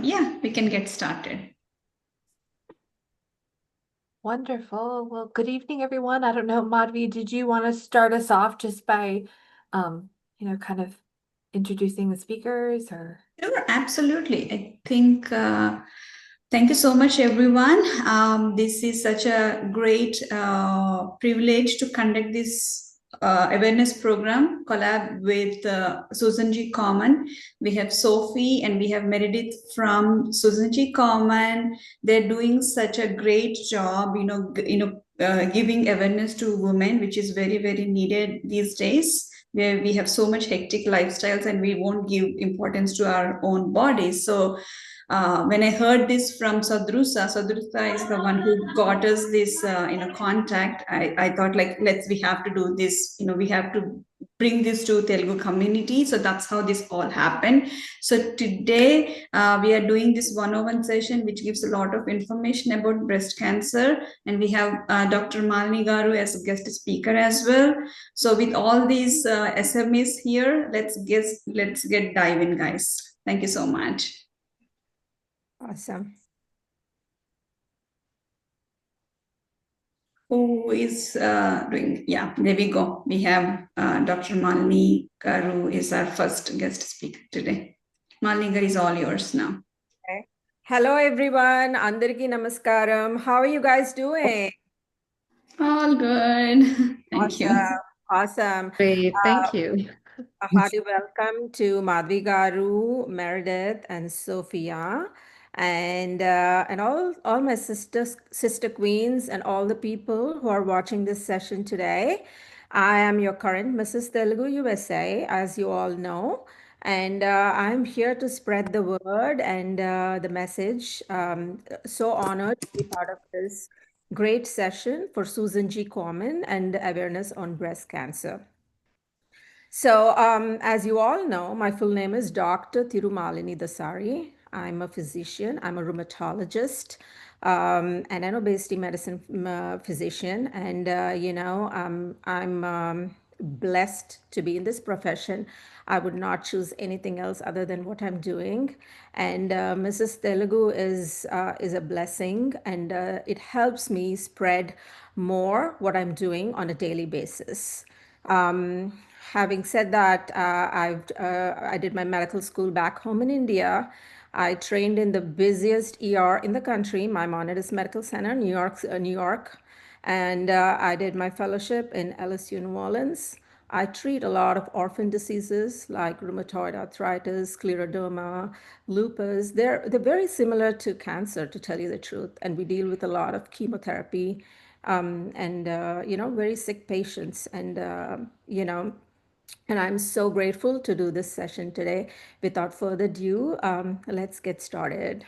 Yeah, we can get started. Wonderful. Well, good evening, everyone. I don't know, Madhvi, did you want to start us off just by, kind of introducing the speakers or? Sure, absolutely. I think, thank you so much, everyone. This is such a great privilege to conduct this awareness program collab with Susan G. Komen. We have Sophie and we have Meredith from Susan G. Komen. They're doing such a great job, giving awareness to women, which is very, very needed these days where we have so much hectic lifestyles and we won't give importance to our own bodies. So when I heard this from Sadrusa is the one who got us this, contact. I thought like, we have to do this, we have to bring this to Telugu community. So that's how this all happened. So today we are doing this 101 session, which gives a lot of information about breast cancer. And we have Dr. Malini Garu as a guest speaker as well. So with all these SMEs here, let's get dive in, guys. Thank you so much. Awesome. Who is doing? Yeah, there we go. We have Dr. Malini Garu is our first guest speaker today. Malini Garu is all yours now. Okay. Hello, everyone. Andariki namaskaram. How are you guys doing? All good. Thank you. Awesome. Great, thank you. A hearty welcome to Madhvi Garu, Meredith, and Sophia, and all my sister queens, and all the people who are watching this session today. I am your current Mrs. Telugu USA, as you all know, and I'm here to spread the word and the message. So honored to be part of this great session for Susan G. Komen and awareness on breast cancer. So, as you all know, my full name is Dr. Thirumalini Dasari. I'm a physician, I'm a rheumatologist, an obesity medicine physician, and I'm blessed to be in this profession. I would not choose anything else other than what I'm doing. And Mrs. Telugu is a blessing, and it helps me spread more what I'm doing on a daily basis. Having said that, I did my medical school back home in India. I trained in the busiest ER in the country, Maimonides Medical Center, New York, and I did my fellowship in LSU New Orleans. I treat a lot of orphan diseases like rheumatoid arthritis, scleroderma, lupus. They're very similar to cancer, to tell you the truth, and we deal with a lot of chemotherapy and very sick patients, and I'm so grateful to do this session today. Without further ado, let's get started.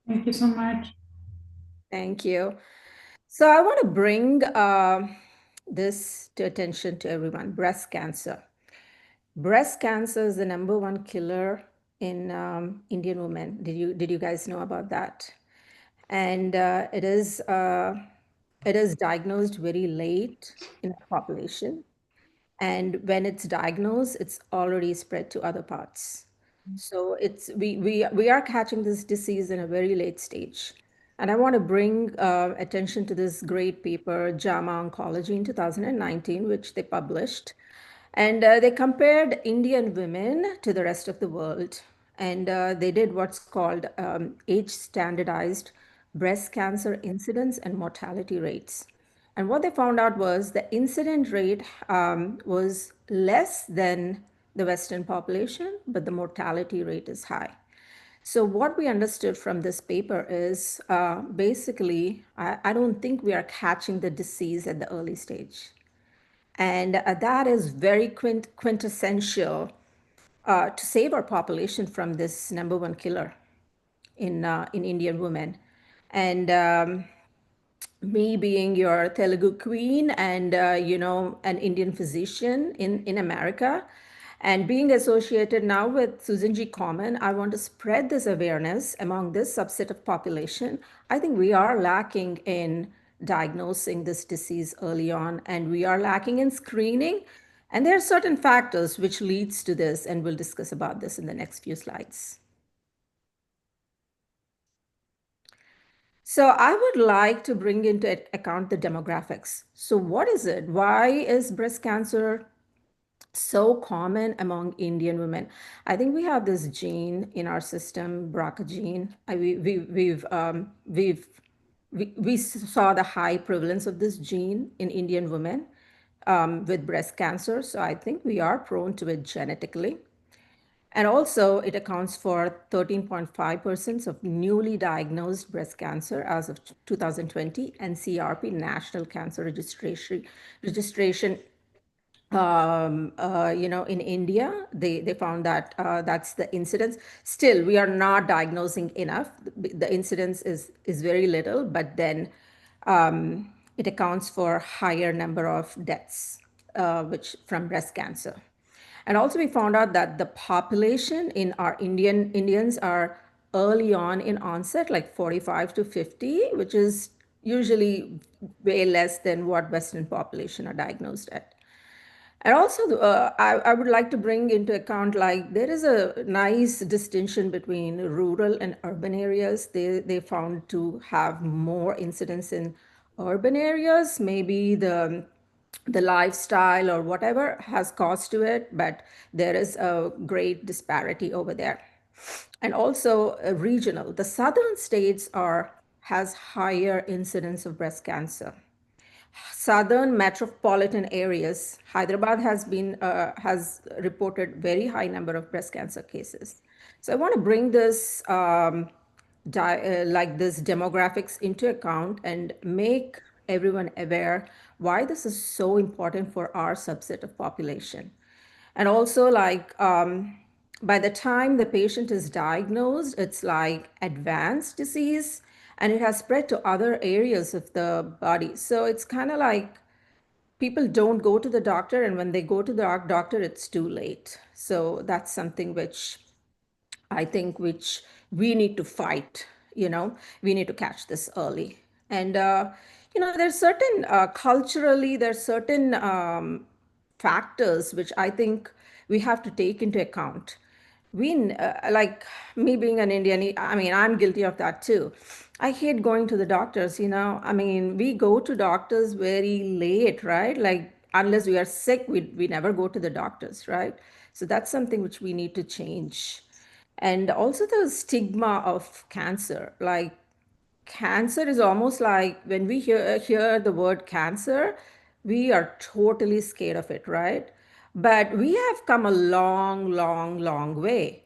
Thank you so much. Thank you. So I want to bring this to attention to everyone. Breast cancer. Breast cancer is the number one killer in Indian women. Did you guys know about that? And it is diagnosed very late in the population. And when it's diagnosed, it's already spread to other parts. So we are catching this disease in a very late stage. And I want to bring attention to this great paper, JAMA Oncology in 2019, which they published. And they compared Indian women to the rest of the world. And they did what's called age standardized breast cancer incidence and mortality rates. And what they found out was the incident rate was less than the Western population, but the mortality rate is high. So, what we understood from this paper is basically, I don't think we are catching the disease at the early stage. And that is very quintessential to save our population from this number one killer in Indian women. And me being your Telugu queen and, an Indian physician in America, and being associated now with Susan G. Komen, I want to spread this awareness among this subset of population. I think we are lacking in diagnosing this disease early on, and we are lacking in screening. And there are certain factors which leads to this, and we'll discuss about this in the next few slides. So I would like to bring into account the demographics. So what is it? Why is breast cancer so common among Indian women? I think we have this gene in our system, BRCA gene. We saw the high prevalence of this gene in Indian women with breast cancer. So I think we are prone to it genetically. And also, it accounts for 13.5% of newly diagnosed breast cancer as of 2020, and CRP, National Cancer Registration in India, they found that that's the incidence. Still, we are not diagnosing enough. The incidence is very little, but then it accounts for higher number of deaths, which from breast cancer. And also, we found out that the population in our Indians are early on in onset, like 45 to 50, which is usually way less than what Western population are diagnosed at. And also, I would like to bring into account, like, there is a nice distinction between rural and urban areas. They found to have more incidence in urban areas. Maybe the lifestyle or whatever has caused to it, but there is a great disparity over there. And also regional. The southern states are has higher incidence of breast cancer. Southern metropolitan areas, Hyderabad has reported very high number of breast cancer cases. So I want to bring this like this demographics into account and make everyone aware why this is so important for our subset of population. And also, like, by the time the patient is diagnosed, it's like advanced disease and it has spread to other areas of the body. So it's kind of like people don't go to the doctor, and when they go to the doctor, it's too late. So that's something which I think which we need to fight. We need to catch this early. And there's certain culturally, there's certain factors which I think we have to take into account. Like me being an Indian, I mean, I'm guilty of that too. I hate going to the doctors. I mean, we go to doctors very late, right? Like, unless we are sick, we never go to the doctors, right? So that's something which we need to change. And also the stigma of cancer. Like, cancer is almost like when we hear the word cancer, we are totally scared of it, right? But we have come a long, long, long way.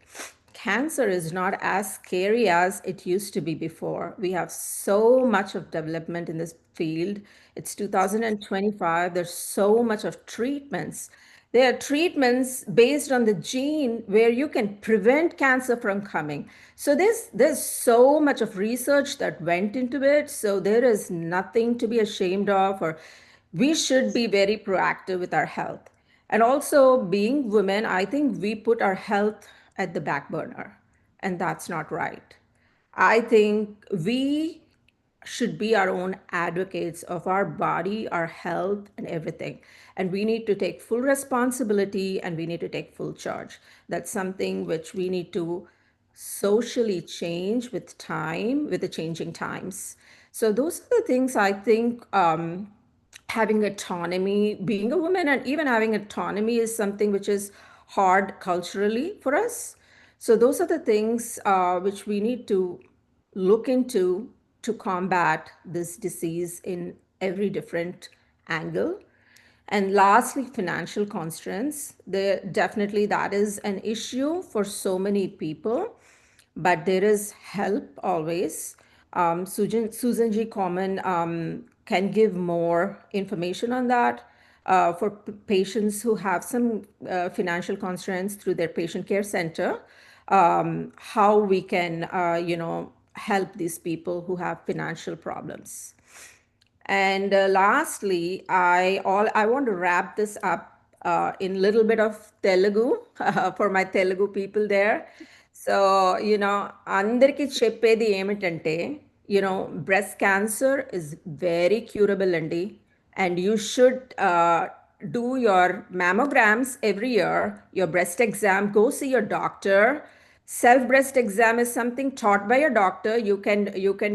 Cancer is not as scary as it used to be before. We have so much of development in this field. It's 2025. There's so much of treatments. There are treatments based on the gene where you can prevent cancer from coming. So there's so much of research that went into it. So there is nothing to be ashamed of, or we should be very proactive with our health. And also, being women, I think we put our health at the back burner, and that's not right. I think we should be our own advocates of our body, our health, and everything. And we need to take full responsibility and we need to take full charge. That's something which we need to socially change with time, with the changing times. So, those are the things I think having autonomy, being a woman, and even having autonomy is something which is hard culturally for us. So, those are the things which we need to look into to combat this disease in every different angle. And lastly, financial constraints. Definitely that is an issue for so many people, but there is help always. Susan G. Komen can give more information on that for patients who have some financial constraints through their patient care center, how we can, help these people who have financial problems. And lastly, I want to wrap this up in a little bit of Telugu for my Telugu people there. So, అందరికీ చెప్పేది ఏమిటంటే, breast cancer is very curable అండి. And you should do your mammograms every year, your breast exam, go see your doctor, Self breast exam is something taught by a doctor. You can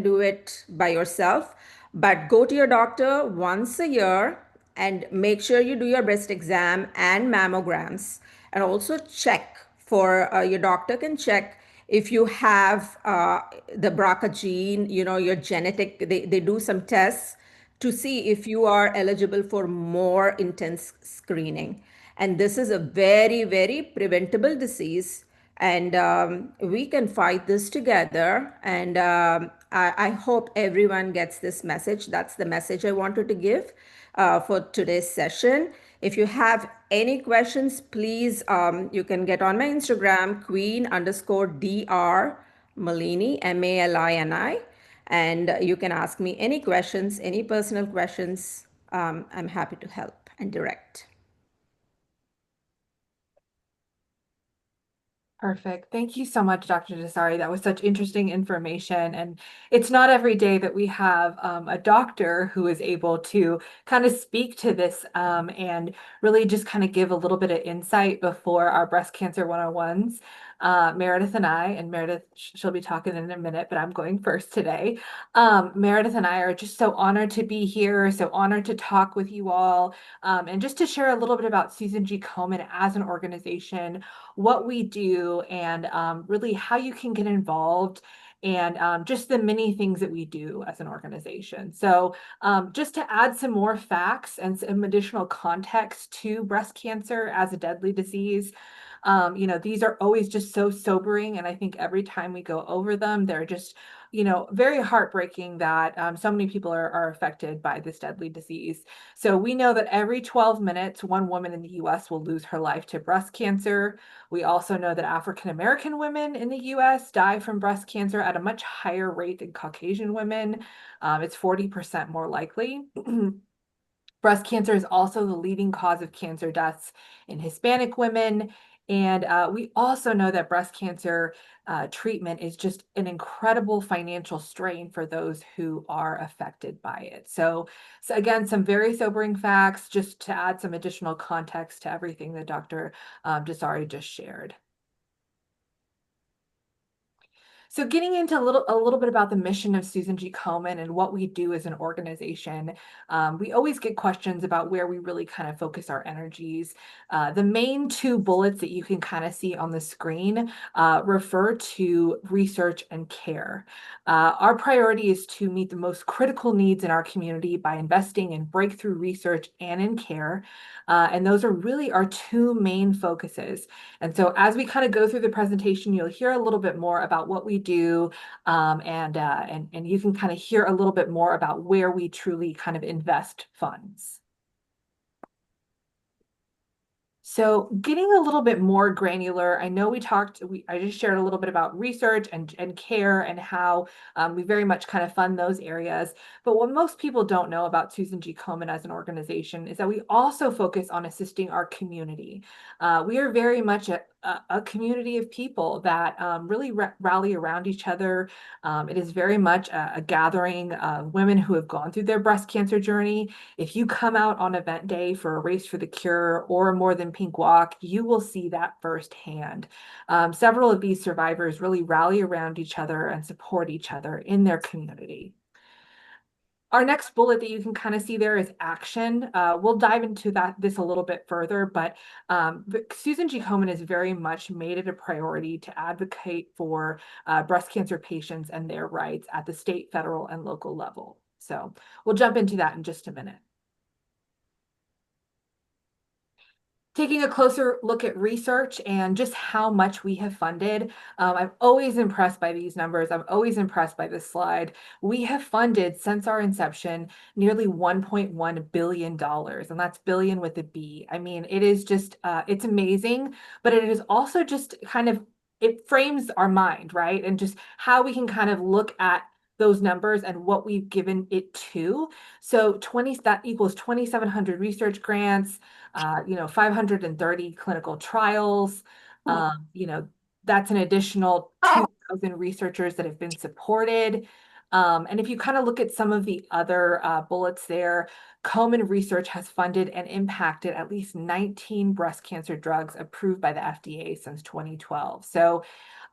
do it by yourself, but go to your doctor once a year and make sure you do your breast exam and mammograms, and also check for your doctor can check if you have the BRCA gene, your genetic. They do some tests to see if you are eligible for more intense screening. And this is a very, very preventable disease. And we can fight this together. And I hope everyone gets this message. That's the message I wanted to give for today's session. If you have any questions, please, you can get on my Instagram, queen_dr Malini, Malini. And you can ask me any questions, any personal questions. I'm happy to help and direct. Perfect. Thank you so much, Dr. Desari. That was such interesting information. And it's not every day that we have a doctor who is able to kind of speak to this and really just kind of give a little bit of insight before our breast cancer 101s. Meredith and I, and Meredith, she'll be talking in a minute, but I'm going first today. Meredith and I are just so honored to be here, so honored to talk with you all, and just to share a little bit about Susan G. Komen as an organization, what we do, and really how you can get involved, and just the many things that we do as an organization. So just to add some more facts and some additional context to breast cancer as a deadly disease, these are always just so sobering. And I think every time we go over them, they're just, very heartbreaking that so many people are affected by this deadly disease. So we know that every 12 minutes, one woman in the US will lose her life to breast cancer. We also know that African American women in the US die from breast cancer at a much higher rate than Caucasian women. It's 40% more likely. Breast cancer is also the leading cause of cancer deaths in Hispanic women. And we also know that breast cancer treatment is just an incredible financial strain for those who are affected by it. So again, some very sobering facts, just to add some additional context to everything that Dr. Desari just shared. So getting into a little bit about the mission of Susan G. Komen and what we do as an organization, we always get questions about where we really kind of focus our energies. The main two bullets that you can kind of see on the screen refer to research and care. Our priority is to meet the most critical needs in our community by investing in breakthrough research and in care. And those are really our two main focuses. And so as we kind of go through the presentation, you'll hear a little bit more about what we do, and you can kind of hear a little bit more about where we truly kind of invest funds. So getting a little bit more granular, I know I just shared a little bit about research and care and how we very much kind of fund those areas. But what most people don't know about Susan G. Komen as an organization is that we also focus on assisting our community. We are very much a community of people that really rally around each other. It is very much a gathering of women who have gone through their breast cancer journey. If you come out on event day for a Race for the Cure or More Than Pink Walk, you will see that firsthand. Several of these survivors really rally around each other and support each other in their community. Our next bullet that you can kind of see there is action. We'll dive into this a little bit further, but Susan G. Komen has very much made it a priority to advocate for breast cancer patients and their rights at the state, federal, and local level. So we'll jump into that in just a minute. Taking a closer look at research and just how much we have funded. I'm always impressed by these numbers. I'm always impressed by this slide. We have funded, since our inception, nearly $1.1 billion, and that's billion with a B. I mean, it is just, it's amazing, but it is also just kind of, it frames our mind, right? And just how we can kind of look at those numbers and what we've given it to. So that equals 2,700 research grants, 530 clinical trials. That's an additional 2,000 researchers that have been supported. And if you kind of look at some of the other bullets there, Komen research has funded and impacted at least 19 breast cancer drugs approved by the FDA since 2012. So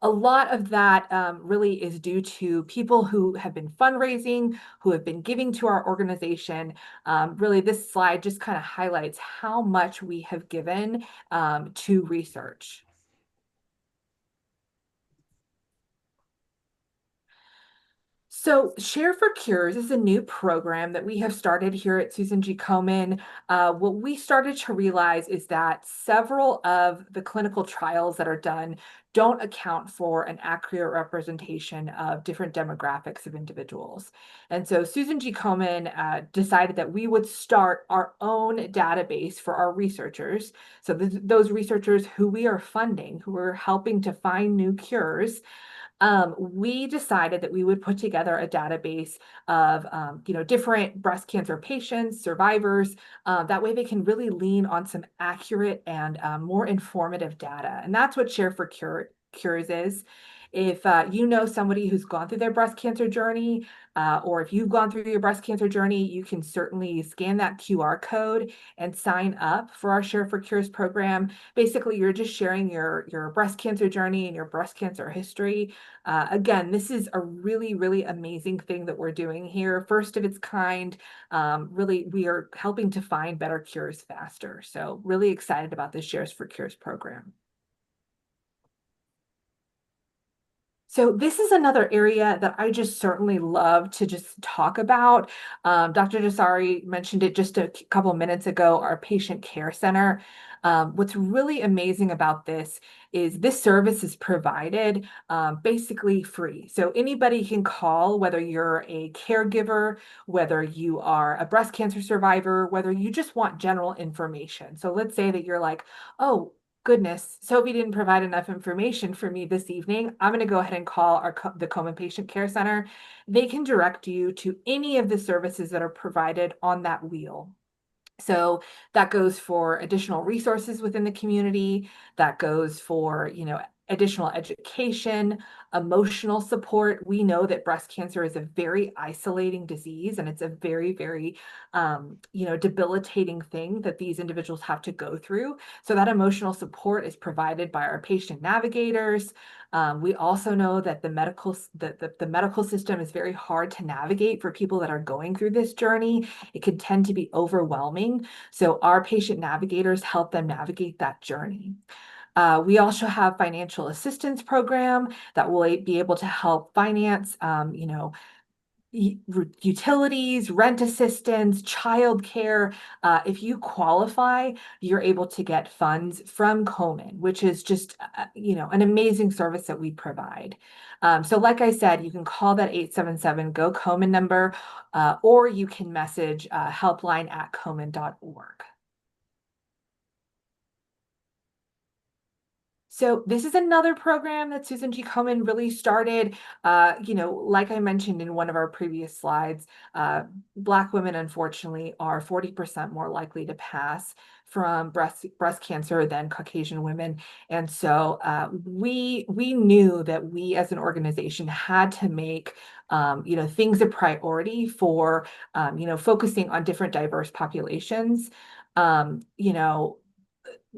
a lot of that really is due to people who have been fundraising, who have been giving to our organization. Really, this slide just kind of highlights how much we have given to research. So Share for Cures is a new program that we have started here at Susan G. Komen. What we started to realize is that several of the clinical trials that are done don't account for an accurate representation of different demographics of individuals. And so Susan G. Komen decided that we would start our own database for our researchers. So those researchers who we are funding, who are helping to find new cures, we decided that we would put together a database of different breast cancer patients, survivors. That way they can really lean on some accurate and more informative data. And that's what Share for Cures is. If you know somebody who's gone through their breast cancer journey, or if you've gone through your breast cancer journey, you can certainly scan that QR code and sign up for our Share for Cures program. Basically, you're just sharing your breast cancer journey and your breast cancer history. Again, this is a really, really amazing thing that we're doing here. First of its kind. Really, we are helping to find better cures faster. So really excited about this Shares for Cures program. So this is another area that I just certainly love to just talk about. Dr. Dasari mentioned it just a couple of minutes ago, our patient care center. What's really amazing about this is this service is provided basically free. So anybody can call, whether you're a caregiver, whether you are a breast cancer survivor, whether you just want general information. So let's say that you're like, oh, goodness, Sophie didn't provide enough information for me this evening. I'm going to go ahead and call the Komen Patient Care Center. They can direct you to any of the services that are provided on that wheel. So that goes for additional resources within the community. That goes for, additional education, emotional support. We know that breast cancer is a very isolating disease, and it's a very, very, debilitating thing that these individuals have to go through. So that emotional support is provided by our patient navigators. We also know that the medical system is very hard to navigate for people that are going through this journey. It can tend to be overwhelming. So our patient navigators help them navigate that journey. We also have financial assistance program that will be able to help finance, utilities, rent assistance, childcare. If you qualify, you're able to get funds from Komen, which is just, an amazing service that we provide. So like I said, you can call that 877 Komen number, or you can message helpline@komen.org. So this is another program that Susan G. Komen really started. Like I mentioned in one of our previous slides, Black women, unfortunately, are 40% more likely to pass from breast cancer than Caucasian women. And so we knew that we as an organization had to make things a priority for focusing on different diverse populations.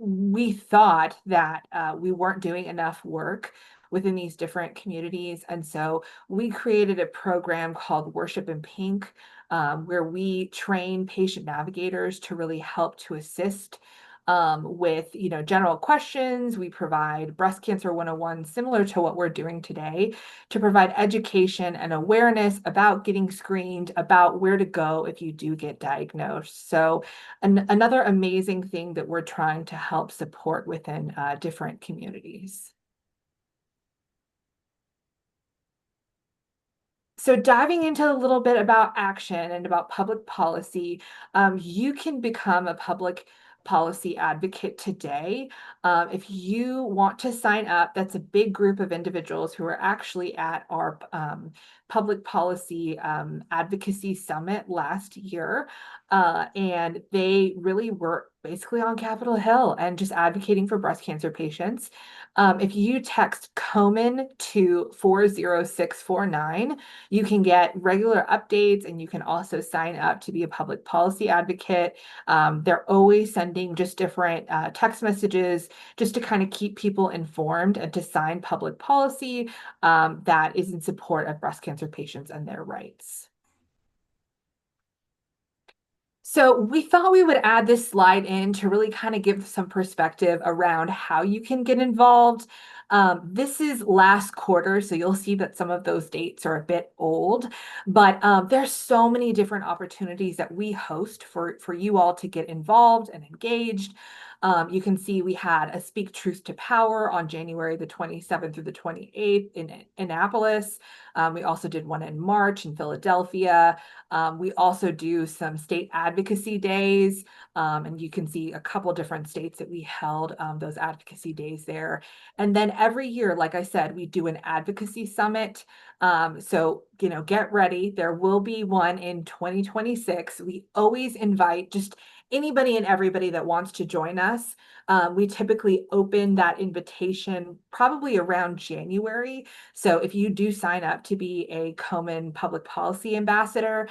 We thought that we weren't doing enough work within these different communities. And so we created a program called Worship in Pink, where we train patient navigators to really help to assist with general questions. We provide breast cancer 101, similar to what we're doing today, to provide education and awareness about getting screened, about where to go if you do get diagnosed. So another amazing thing that we're trying to help support within different communities. So diving into a little bit about action and about public policy, you can become a public policy advocate today. If you want to sign up, that's a big group of individuals who are actually at our public policy advocacy summit last year. And they really were basically on Capitol Hill and just advocating for breast cancer patients. If you text Komen to 40649, you can get regular updates, and you can also sign up to be a public policy advocate. They're always sending just different text messages just to kind of keep people informed and to sign public policy that is in support of breast cancer patients and their rights. So we thought we would add this slide in to really kind of give some perspective around how you can get involved. This is last quarter, so you'll see that some of those dates are a bit old, but there's so many different opportunities that we host for you all to get involved and engaged. You can see we had a Speak Truth to Power on January the 27th through the 28th in Annapolis. We also did one in March in Philadelphia. We also do some state advocacy days, and you can see a couple different states that we held those advocacy days there. And then every year, like I said, we do an advocacy summit. So, get ready. There will be one in 2026. We always invite just anybody and everybody that wants to join us. We typically open that invitation probably around January. So if you do sign up to be a Komen Public Policy Ambassador,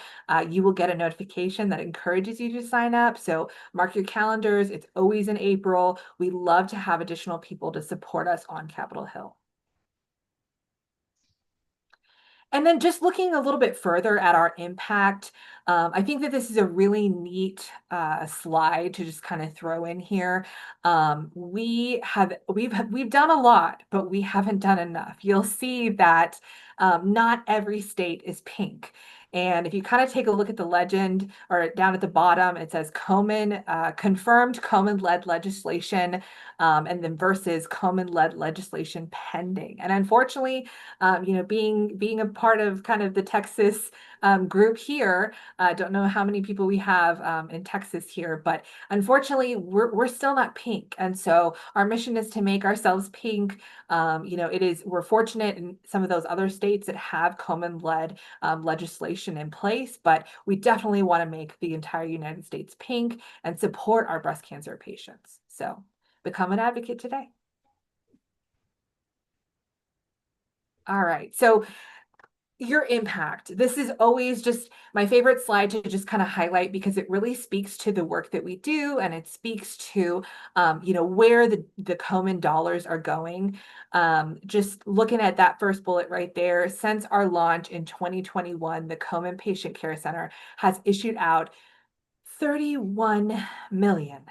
you will get a notification that encourages you to sign up. So mark your calendars. It's always in April. We love to have additional people to support us on Capitol Hill. And then just looking a little bit further at our impact, I think that this is a really neat slide to just kind of throw in here. We've done a lot, but we haven't done enough. You'll see that not every state is pink. And if you kind of take a look at the legend, or down at the bottom, it says Komen, confirmed Komen-led legislation, and then versus Komen-led legislation pending. And unfortunately, being a part of kind of the Texas group here, I don't know how many people we have in Texas here, but unfortunately, we're still not pink. And so our mission is to make ourselves pink. We're fortunate in some of those other states that have Komen-led legislation in place, but we definitely want to make the entire United States pink and support our breast cancer patients. So become an advocate today. All right, so your impact. This is always just my favorite slide to just kind of highlight, because it really speaks to the work that we do, and it speaks to, where the Komen dollars are going. Just looking at that first bullet right there, since our launch in 2021, the Komen Patient Care Center has issued out 31 million.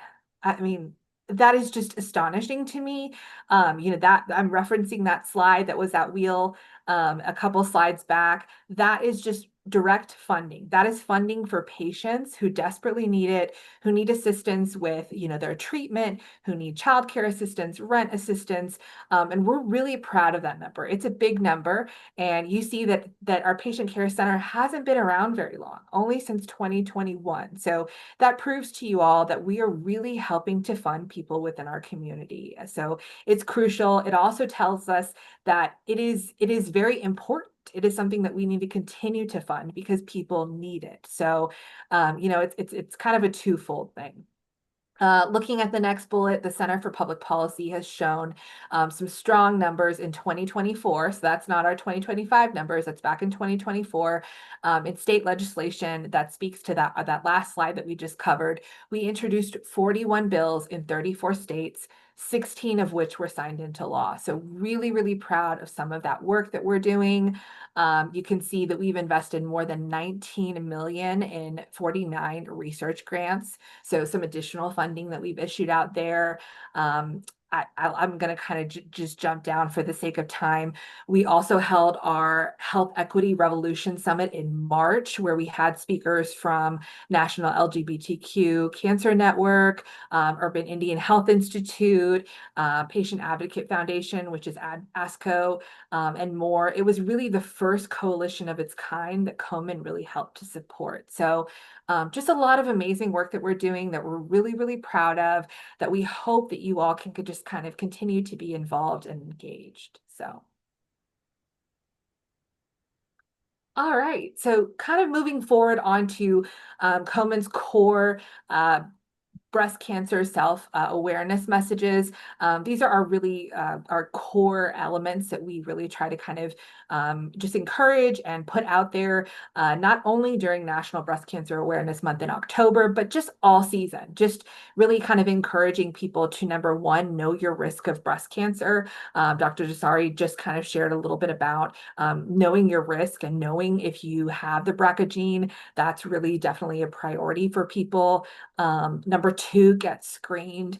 I mean, that is just astonishing to me. That I'm referencing that slide that was that wheel a couple slides back. That is just direct funding. That is funding for patients who desperately need it, who need assistance with, their treatment, who need childcare assistance, rent assistance. And we're really proud of that number. It's a big number. And you see that our patient care center hasn't been around very long, only since 2021. So that proves to you all that we are really helping to fund people within our community. So it's crucial. It also tells us that it is very important. It is something that we need to continue to fund because people need it. So, it's kind of a twofold thing. Looking at the next bullet, the Center for Public Policy has shown some strong numbers in 2024. So that's not our 2025 numbers. That's back in 2024. In state legislation that speaks to that last slide that we just covered, we introduced 41 bills in 34 states, 16 of which were signed into law. So really, really proud of some of that work that we're doing. You can see that we've invested more than 19 million in 49 research grants. So some additional funding that we've issued out there. I'm going to kind of just jump down for the sake of time. We also held our Health Equity Revolution Summit in March, where we had speakers from National LGBTQ Cancer Network, Urban Indian Health Institute, Patient Advocate Foundation, which is ASCO, and more. It was really the first coalition of its kind that Komen really helped to support. So just a lot of amazing work that we're doing that we're really, really proud of, that we hope that you all can just kind of continue to be involved and engaged. So All right. So kind of moving forward onto Komen's core breast cancer self awareness messages. These are our core elements that we really try to kind of just encourage and put out there, not only during National Breast Cancer Awareness Month in October, but just all season. Just really kind of encouraging people to, number one, know your risk of breast cancer. Dr. Desari just kind of shared a little bit about knowing your risk and knowing if you have the BRCA gene. That's really definitely a priority for people. Number two, get screened.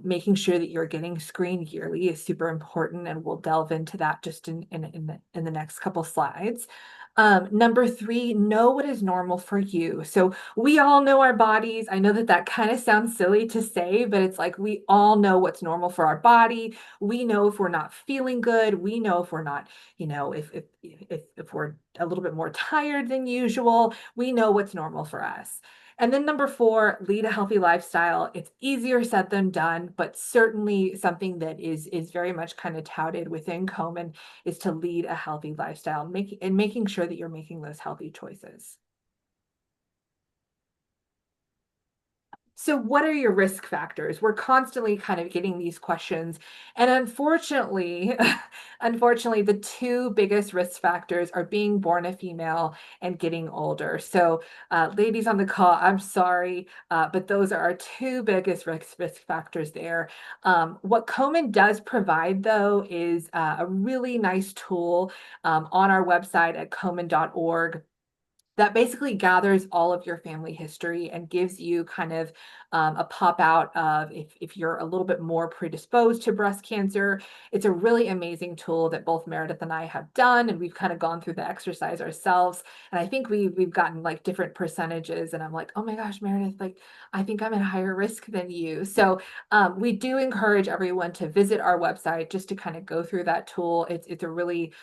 Making sure that you're getting screened yearly is super important, and we'll delve into that just in the next couple slides. Number three, know what is normal for you. So we all know our bodies. I know that that kind of sounds silly to say, but it's like we all know what's normal for our body. We know if we're not feeling good. We know if we're not, if we're a little bit more tired than usual. We know what's normal for us. And then number four, lead a healthy lifestyle. It's easier said than done, but certainly something that is very much kind of touted within Komen is to lead a healthy lifestyle, making sure that you're making those healthy choices. So what are your risk factors? We're constantly kind of getting these questions. And unfortunately, unfortunately, the two biggest risk factors are being born a female and getting older. So ladies on the call, I'm sorry, but those are our two biggest risk factors there. What Komen does provide, though, is a really nice tool on our website at komen.org that basically gathers all of your family history and gives you kind of a pop out of if you're a little bit more predisposed to breast cancer. It's a really amazing tool that both Meredith and I have done, and we've kind of gone through the exercise ourselves. And I think we've gotten like different percentages, and I'm like, oh my gosh, Meredith, like I think I'm at a higher risk than you. So we do encourage everyone to visit our website just to kind of go through that tool. It's a really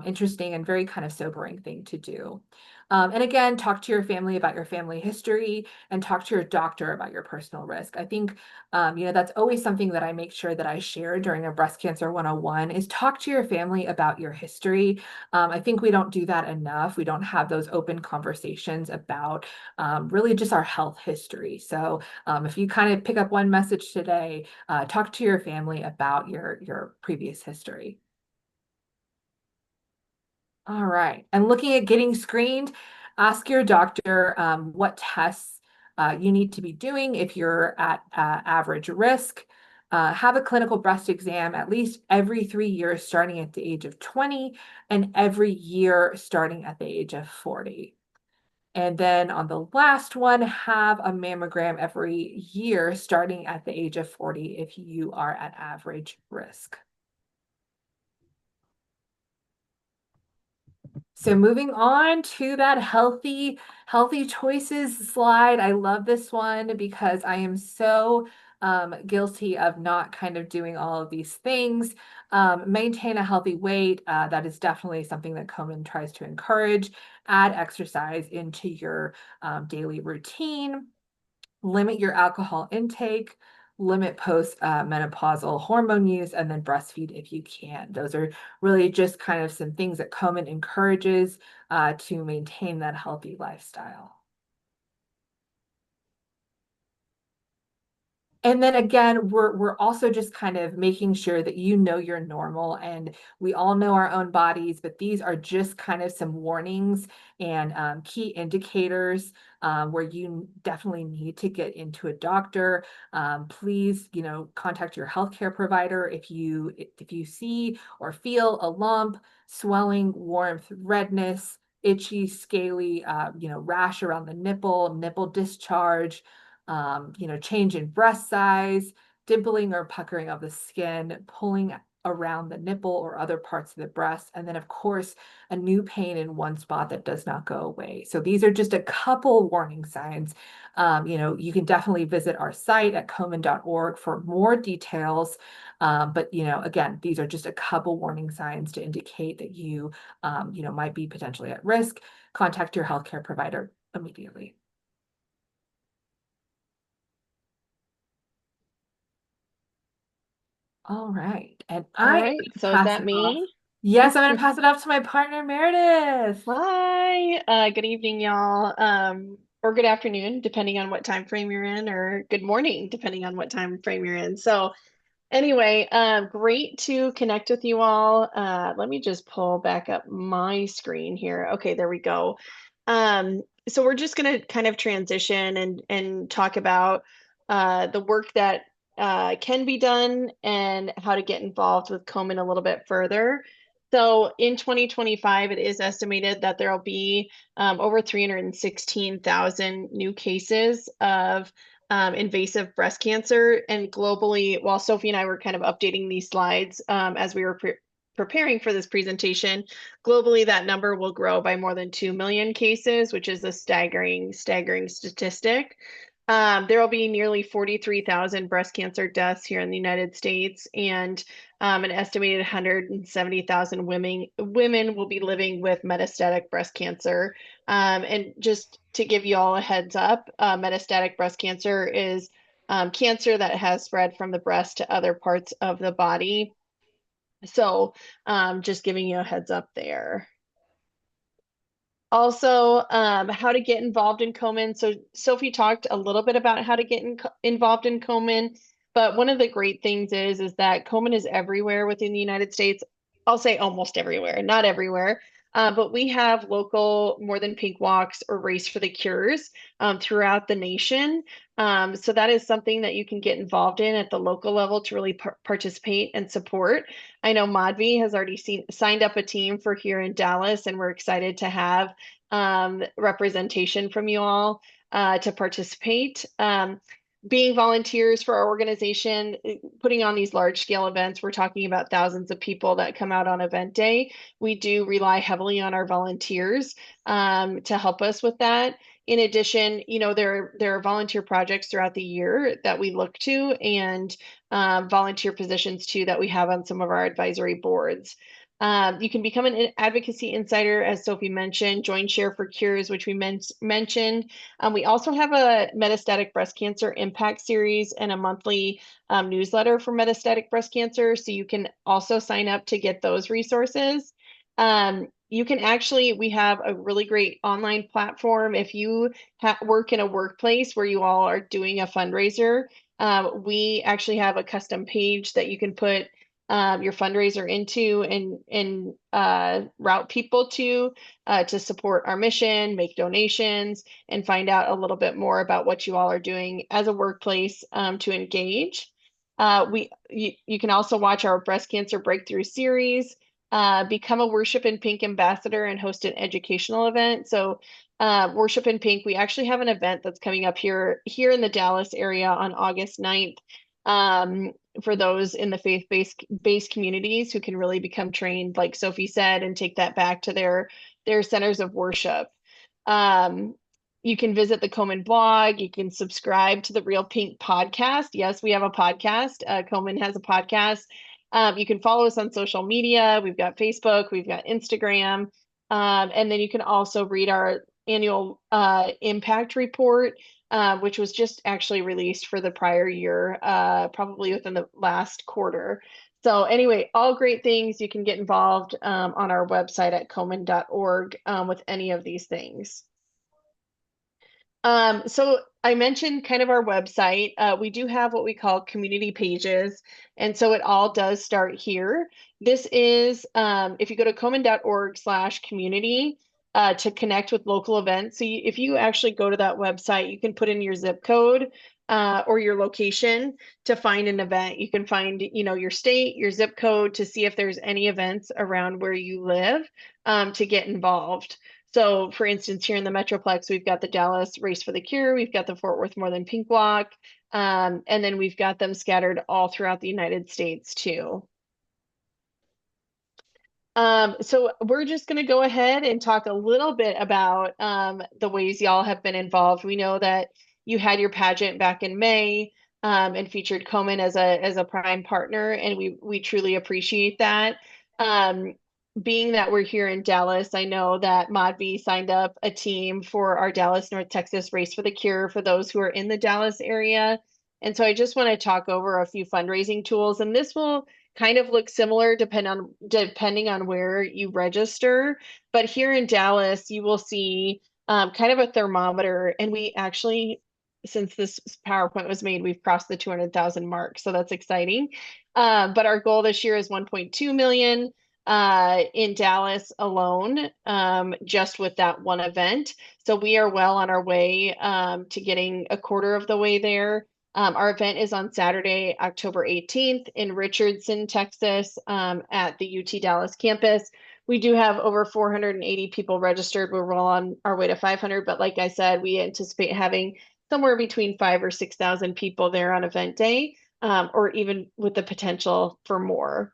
interesting and very kind of sobering thing to do. And again, talk to your family about your family history and talk to your doctor about your personal risk. I think, that's always something that I make sure that I share during a breast cancer 101 is talk to your family about your history. I think we don't do that enough. We don't have those open conversations about really just our health history. So if you kind of pick up one message today, talk to your family about your previous history. All right. And looking at getting screened, ask your doctor what tests you need to be doing if you're at average risk. Have a clinical breast exam at least every 3 years, starting at the age of 20, and every year starting at the age of 40. And then on the last one, have a mammogram every year, starting at the age of 40 if you are at average risk. So moving on to that healthy choices slide. I love this one because I am so guilty of not kind of doing all of these things. Maintain a healthy weight. That is definitely something that Komen tries to encourage. Add exercise into your daily routine. Limit your alcohol intake, limit post-menopausal hormone use, and then breastfeed if you can. Those are really just kind of some things that Komen encourages to maintain that healthy lifestyle. And then again, we're also just kind of making sure that you know you're normal, and we all know our own bodies, but these are just kind of some warnings and key indicators where you definitely need to get into a doctor. Please, contact your healthcare provider if you see or feel a lump, swelling, warmth, redness, itchy, scaly, rash around the nipple discharge, change in breast size, dimpling or puckering of the skin, pulling around the nipple or other parts of the breast, and then of course a new pain in one spot that does not go away. So these are just a couple warning signs. You can definitely visit our site at komen.org for more details. But again, these are just a couple warning signs to indicate that you might be potentially at risk. Contact your healthcare provider immediately. All right. And All I right, so is pass that it off. me? Yes, I'm going to pass it off to my partner, Meredith. Hi, good evening, y'all, or good afternoon, depending on what time frame you're in, or good morning, depending on what time frame you're in. So anyway, great to connect with you all. Let me just pull back up my screen here. Okay, there we go. So we're just going to kind of transition and talk about the work that can be done and how to get involved with Komen a little bit further. So in 2025, it is estimated that there will be over 316,000 new cases of invasive breast cancer. And globally, while Sophie and I were kind of updating these slides as we were preparing for this presentation, globally, that number will grow by more than 2 million cases, which is a staggering statistic. There will be nearly 43,000 breast cancer deaths here in the United States, and an estimated 170,000 women will be living with metastatic breast cancer. And just to give you all a heads up, metastatic breast cancer is cancer that has spread from the breast to other parts of the body. So just giving you a heads up there. Also, how to get involved in Komen. So Sophie talked a little bit about how to get involved in Komen, but one of the great things is that Komen is everywhere within the United States. I'll say almost everywhere, not everywhere. But we have local More Than Pink walks or Race for the Cures throughout the nation. So that is something that you can get involved in at the local level to really participate and support. I know Madvi has already signed up a team for here in Dallas, and we're excited to have representation from you all to participate. Being volunteers for our organization, putting on these large scale events, we're talking about thousands of people that come out on event day. We do rely heavily on our volunteers to help us with that. In addition, there are volunteer projects throughout the year that we look to, and volunteer positions too that we have on some of our advisory boards. You can become an advocacy insider, as Sophie mentioned, join Share for Cures, which we mentioned. We also have a metastatic breast cancer impact series and a monthly newsletter for metastatic breast cancer. So you can also sign up to get those resources. You can we have a really great online platform. If you work in a workplace where you all are doing a fundraiser, we actually have a custom page that you can put your fundraiser into and route people to support our mission, make donations, and find out a little bit more about what you all are doing as a workplace to engage. You can also watch our breast cancer breakthrough series, become a Worship in Pink ambassador, and host an educational event. So Worship in Pink, we actually have an event that's coming up here in the Dallas area on August 9th. For those in the faith-based communities who can really become trained, like Sophie said, and take that back to their centers of worship. You can visit the Komen blog. You can subscribe to the Real Pink podcast. Yes, we have a podcast. Komen has a podcast. You can follow us on social media. We've got Facebook, we've got Instagram. And then you can also read our annual impact report, which was just actually released for the prior year, probably within the last quarter. So anyway, all great things. You can get involved on our website at komen.org with any of these things. So I mentioned kind of our website. We do have what we call community pages. And so it all does start here. This is, if you go to komen.org/community to connect with local events. So if you actually go to that website, you can put in your zip code or your location to find an event. You can find, your state, your zip code to see if there's any events around where you live to get involved. So for instance, here in the Metroplex, we've got the Dallas Race for the Cure, we've got the Fort Worth More Than Pink Walk, and then we've got them scattered all throughout the United States too. So we're just going to go ahead and talk a little bit about the ways y'all have been involved. We know that you had your pageant back in May and featured Komen as a prime partner, and we truly appreciate that. Being that we're here in Dallas, I know that Madvi signed up a team for our Dallas, North Texas Race for the Cure for those who are in the Dallas area. And so I just want to talk over a few fundraising tools, and this will kind of look similar depending on where you register. But here in Dallas, you will see kind of a thermometer, and we actually, since this PowerPoint was made, we've crossed the 200,000 mark, so that's exciting. But our goal this year is 1.2 million in Dallas alone, just with that one event. So we are well on our way to getting a quarter of the way there. Our event is on Saturday, October 18th in Richardson, Texas, at the UT Dallas campus. We do have over 480 people registered. We're well on our way to 500, but like I said, we anticipate having somewhere between 5,000 or 6,000 people there on event day, or even with the potential for more.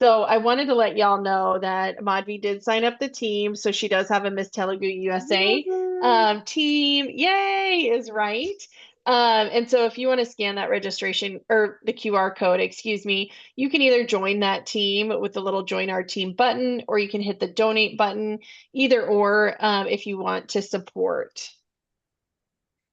So I wanted to let y'all know that Madhvi did sign up the team. So she does have a Miss Telugu USA team. Yay, is right. And so if you want to scan that registration or the QR code, excuse me, you can either join that team with the little join our team button, or you can hit the donate button, either or, if you want to support.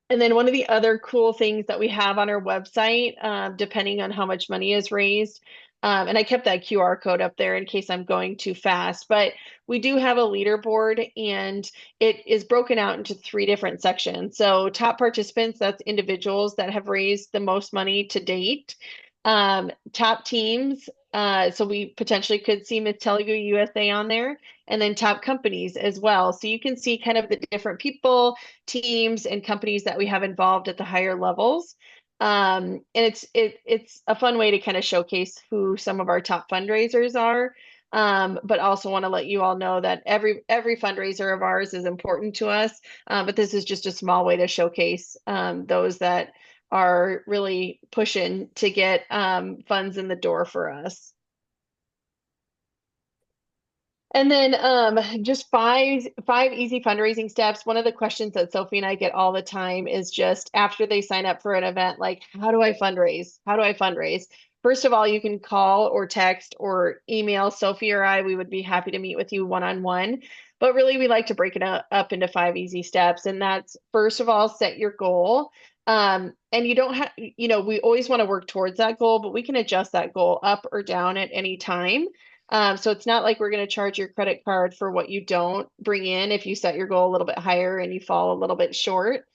And then one of the other cool things that we have on our website, depending on how much money is raised, and I kept that QR code up there in case I'm going too fast, but we do have a leaderboard, and it is broken out into 3 different sections. So top participants, that's individuals that have raised the most money to date. Top teams, so we potentially could see Miss Telugu USA on there, and then top companies as well. So you can see kind of the different people, teams, and companies that we have involved at the higher levels. And it's a fun way to kind of showcase who some of our top fundraisers are. But also want to let you all know that every fundraiser of ours is important to us. But this is just a small way to showcase those that are really pushing to get funds in the door for us. And then just five easy fundraising steps. One of the questions that Sophie and I get all the time is just after they sign up for an event, like, how do I fundraise? How do I fundraise? First of all, you can call or text or email Sophie or I. We would be happy to meet with you one-on-one. But really, we like to break it up into 5 easy steps. And that's, first of all, set your goal. And you don't have, we always want to work towards that goal, but we can adjust that goal up or down at any time. So it's not like we're going to charge your credit card for what you don't bring in if you set your goal a little bit higher and you fall a little bit short.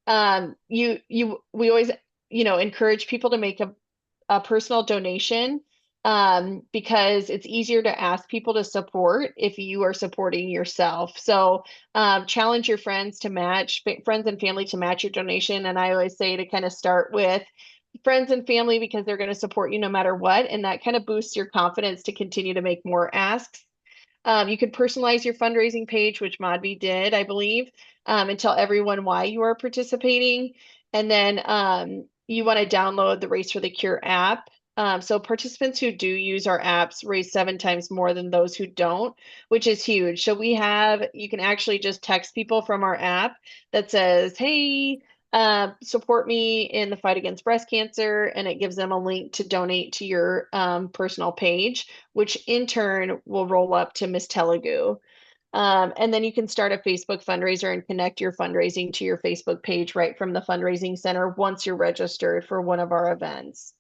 We always, encourage people to make a personal donation, because it's easier to ask people to support if you are supporting yourself. So challenge your friends and family to match your donation. And I always say to kind of start with friends and family, because they're going to support you no matter what. And that kind of boosts your confidence to continue to make more asks. You could personalize your fundraising page, which Madhvi did, I believe, and tell everyone why you are participating. And then you want to download the Race for the Cure app. So participants who do use our apps raise 7 times more than those who don't, which is huge. So you can actually just text people from our app that says, hey, support me in the fight against breast cancer, and it gives them a link to donate to your personal page, which in turn will roll up to Miss Telugu. And then you can start a Facebook fundraiser and connect your fundraising to your Facebook page right from the fundraising center once you're registered for one of our events.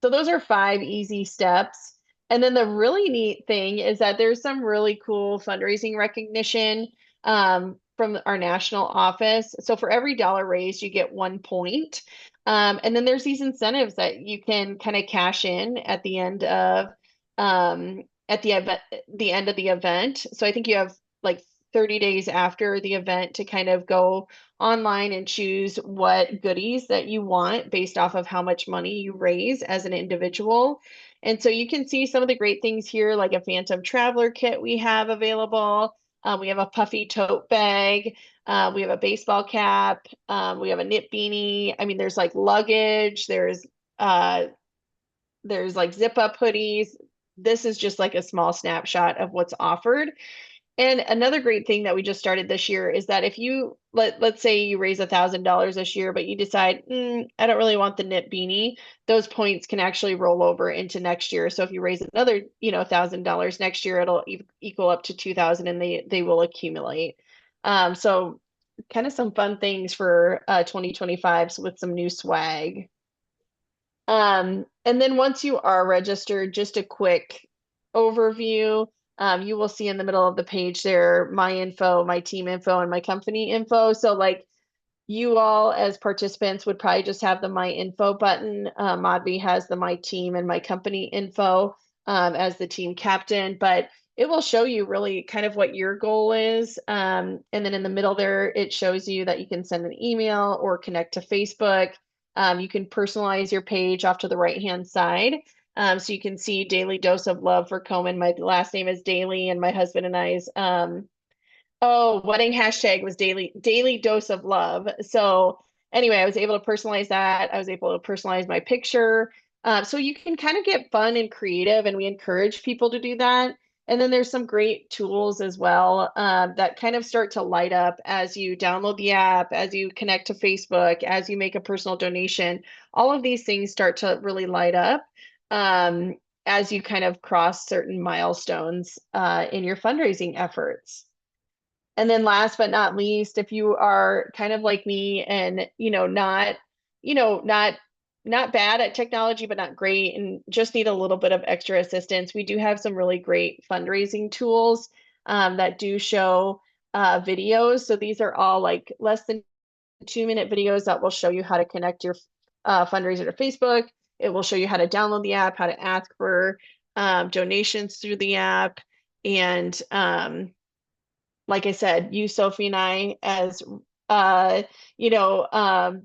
So those are 5 easy steps. And then the really neat thing is that there's some really cool fundraising recognition from our national office. So for every dollar raised, you get 1 point. And then there's these incentives that you can kind of cash in at the end of the end of the event. So I think you have like 30 days after the event to kind of go online and choose what goodies that you want based off of how much money you raise as an individual. And so you can see some of the great things here, like a Phantom Traveler kit we have available. We have a puffy tote bag. We have a baseball cap. We have a knit beanie. I mean, there's like luggage. There's like zip up hoodies. This is just like a small snapshot of what's offered. And another great thing that we just started this year is that if you let's say you raise $1,000 this year, but you decide, I don't really want the knit beanie, those points can actually roll over into next year. So if you raise another, $1,000 next year, it'll equal up to 2,000, and they will accumulate. So kind of some fun things for 2025 with some new swag. And then once you are registered, just a quick overview. You will see in the middle of the page there, my info, my team info, and my company info. So like you all as participants would probably just have the my info button. Madhvi has the my team and my company info as the team captain, but it will show you really kind of what your goal is. And then in the middle there, it shows you that you can send an email or connect to Facebook. You can personalize your page off to the right-hand side. So you can see Daily Dose of Love for Komen. My last name is Daily, and my husband and I's wedding hashtag was daily dose of love. So anyway, I was able to personalize that. I was able to personalize my picture. So you can kind of get fun and creative, and we encourage people to do that. And then there's some great tools as well that kind of start to light up as you download the app, as you connect to Facebook, as you make a personal donation. All of these things start to really light up as you kind of cross certain milestones in your fundraising efforts. And then last but not least, if you are kind of like me and, not bad at technology, but not great and just need a little bit of extra assistance, we do have some really great fundraising tools that do show videos. So these are all like less than 2-minute videos that will show you how to connect your fundraiser to Facebook. It will show you how to download the app, how to ask for donations through the app, and like I said, you, Sophie, and I as uh, you know,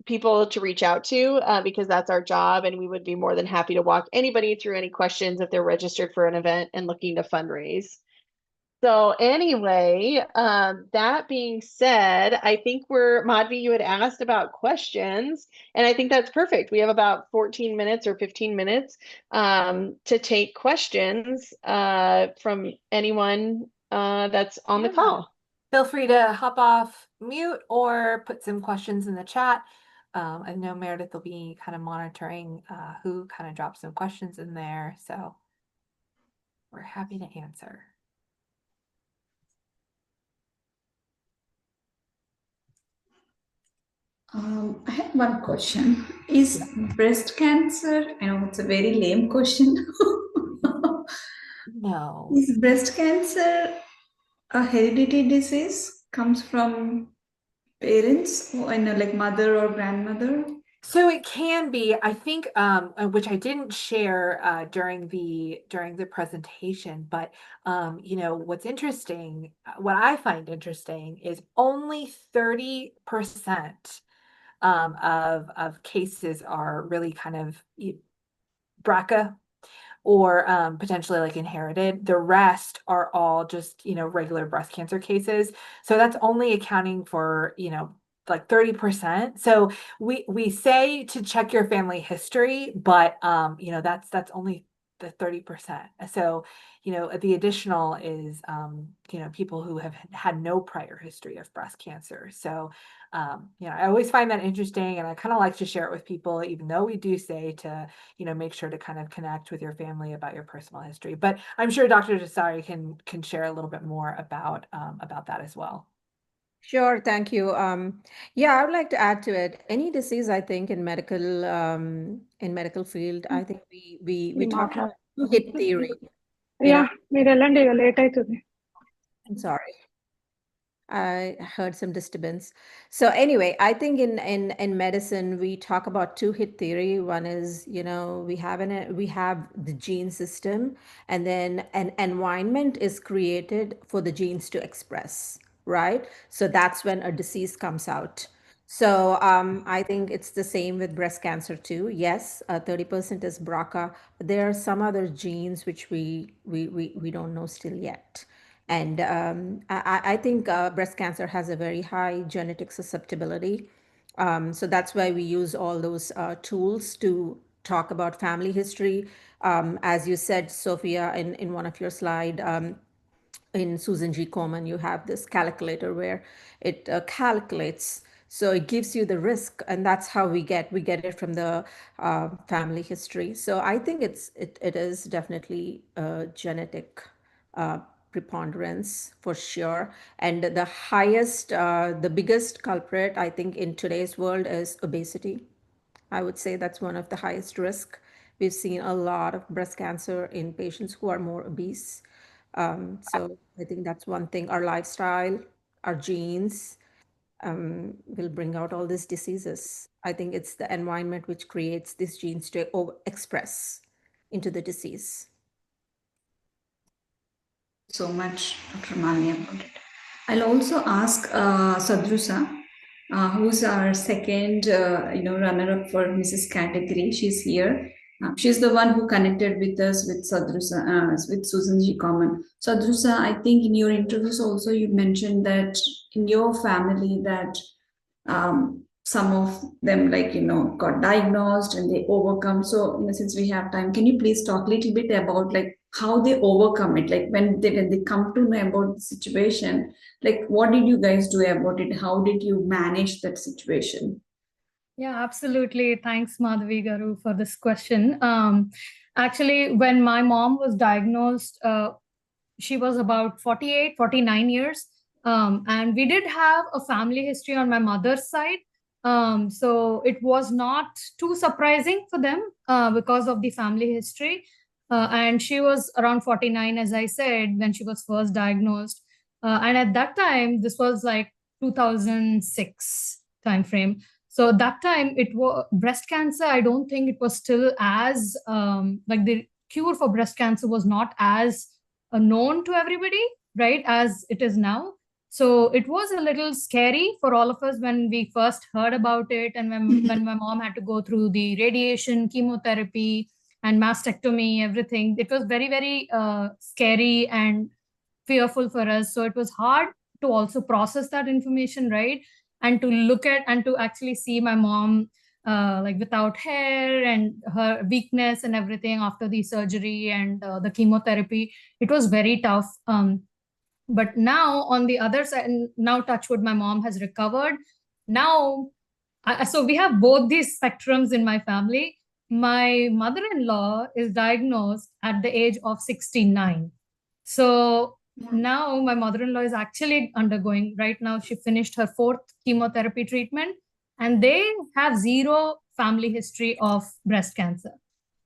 people to reach out to because that's our job, and we would be more than happy to walk anybody through any questions if they're registered for an event and looking to fundraise. So anyway, that being said, I think Madhvi, you had asked about questions, and I think that's perfect. We have about 14 minutes or 15 minutes to take questions from anyone that's on the call. Feel free to hop off mute or put some questions in the chat. I know Meredith will be kind of monitoring who kind of drops some questions in there, so we're happy to answer. I have one question. Is breast cancer, I know it's a very lame question. No. Is breast cancer a hereditary disease? Comes from parents, or like mother or grandmother? So it can be, I think, which I didn't share during the presentation, but what's interesting, what I find interesting is only 30% of cases are really kind of BRCA or potentially like inherited. The rest are all just, regular breast cancer cases. So that's only accounting for, like 30%. So we say to check your family history, but that's only the 30%. So, the additional is people who have had no prior history of breast cancer. So I always find that interesting, and I kind of like to share it with people, even though we do say to make sure to kind of connect with your family about your personal history. But I'm sure Dr. Desari can share a little bit more about that as well. Sure, thank you. Yeah, I would like to add to it. Any disease, I think, in medical field, I think we talk about hit theory. Yeah, మీరెళ్ళండి ఇక late అవుతుంది. I'm sorry. I heard some disturbance. So anyway, I think in medicine we talk about two hit theory. One is, we have the gene system, and then an environment is created for the genes to express, right? So that's when a disease comes out. So I think it's the same with breast cancer too. Yes, 30% is BRCA, but there are some other genes which we don't know still yet. And I think breast cancer has a very high genetic susceptibility. So that's why we use all those tools to talk about family history. As you said, Sophia, in one of your slide, in Susan G. Komen, you have this calculator where it calculates. So it gives you the risk, and that's how we get it from the family history. So I think it is definitely genetic preponderance for sure. And the biggest culprit, I think, in today's world is obesity. I would say that's one of the highest risk. We've seen a lot of breast cancer in patients who are more obese. So I think that's one thing. Our lifestyle, our genes, will bring out all these diseases. I think it's the environment which creates these genes to express into the disease. So much, Dr. Malini, about it. I'll also ask Sadrusa, who's our second, runner-up for Mrs. Category. She's here. She's the one who connected with us with Sadrusa, with Susan G. Komen. Sadrusa, I think in your interviews also you mentioned that in your family that some of them got diagnosed and they overcome. So since we have time, can you please talk a little bit about like how they overcome it, like when they come to know about the situation, like what did you guys do about it, how did you manage that situation? Yeah, absolutely. Thanks, Madhavi Garu, for this question. Actually, when my mom was diagnosed, she was about 48, 49 years. And we did have a family history on my mother's side. So it was not too surprising for them because of the family history. And she was around 49, as I said, when she was first diagnosed. And at that time, this was like 2006 timeframe. So that time it was breast cancer. I don't think it was still as like the cure for breast cancer was not as known to everybody, right, as it is now. So it was a little scary for all of us when we first heard about it, and when my mom had to go through the radiation, chemotherapy, and mastectomy, everything. It was very, very scary and fearful for us. So it was hard to also process that information, right? And to look at and to actually see my mom like without hair and her weakness and everything after the surgery and the chemotherapy. It was very tough. But now on the other side, now touch wood, my mom has recovered. Now, so we have both these spectrums in my family. My mother-in-law is diagnosed at the age of 69. So now my mother-in-law is actually undergoing, right now, she finished her 4th chemotherapy treatment, and they have zero family history of breast cancer.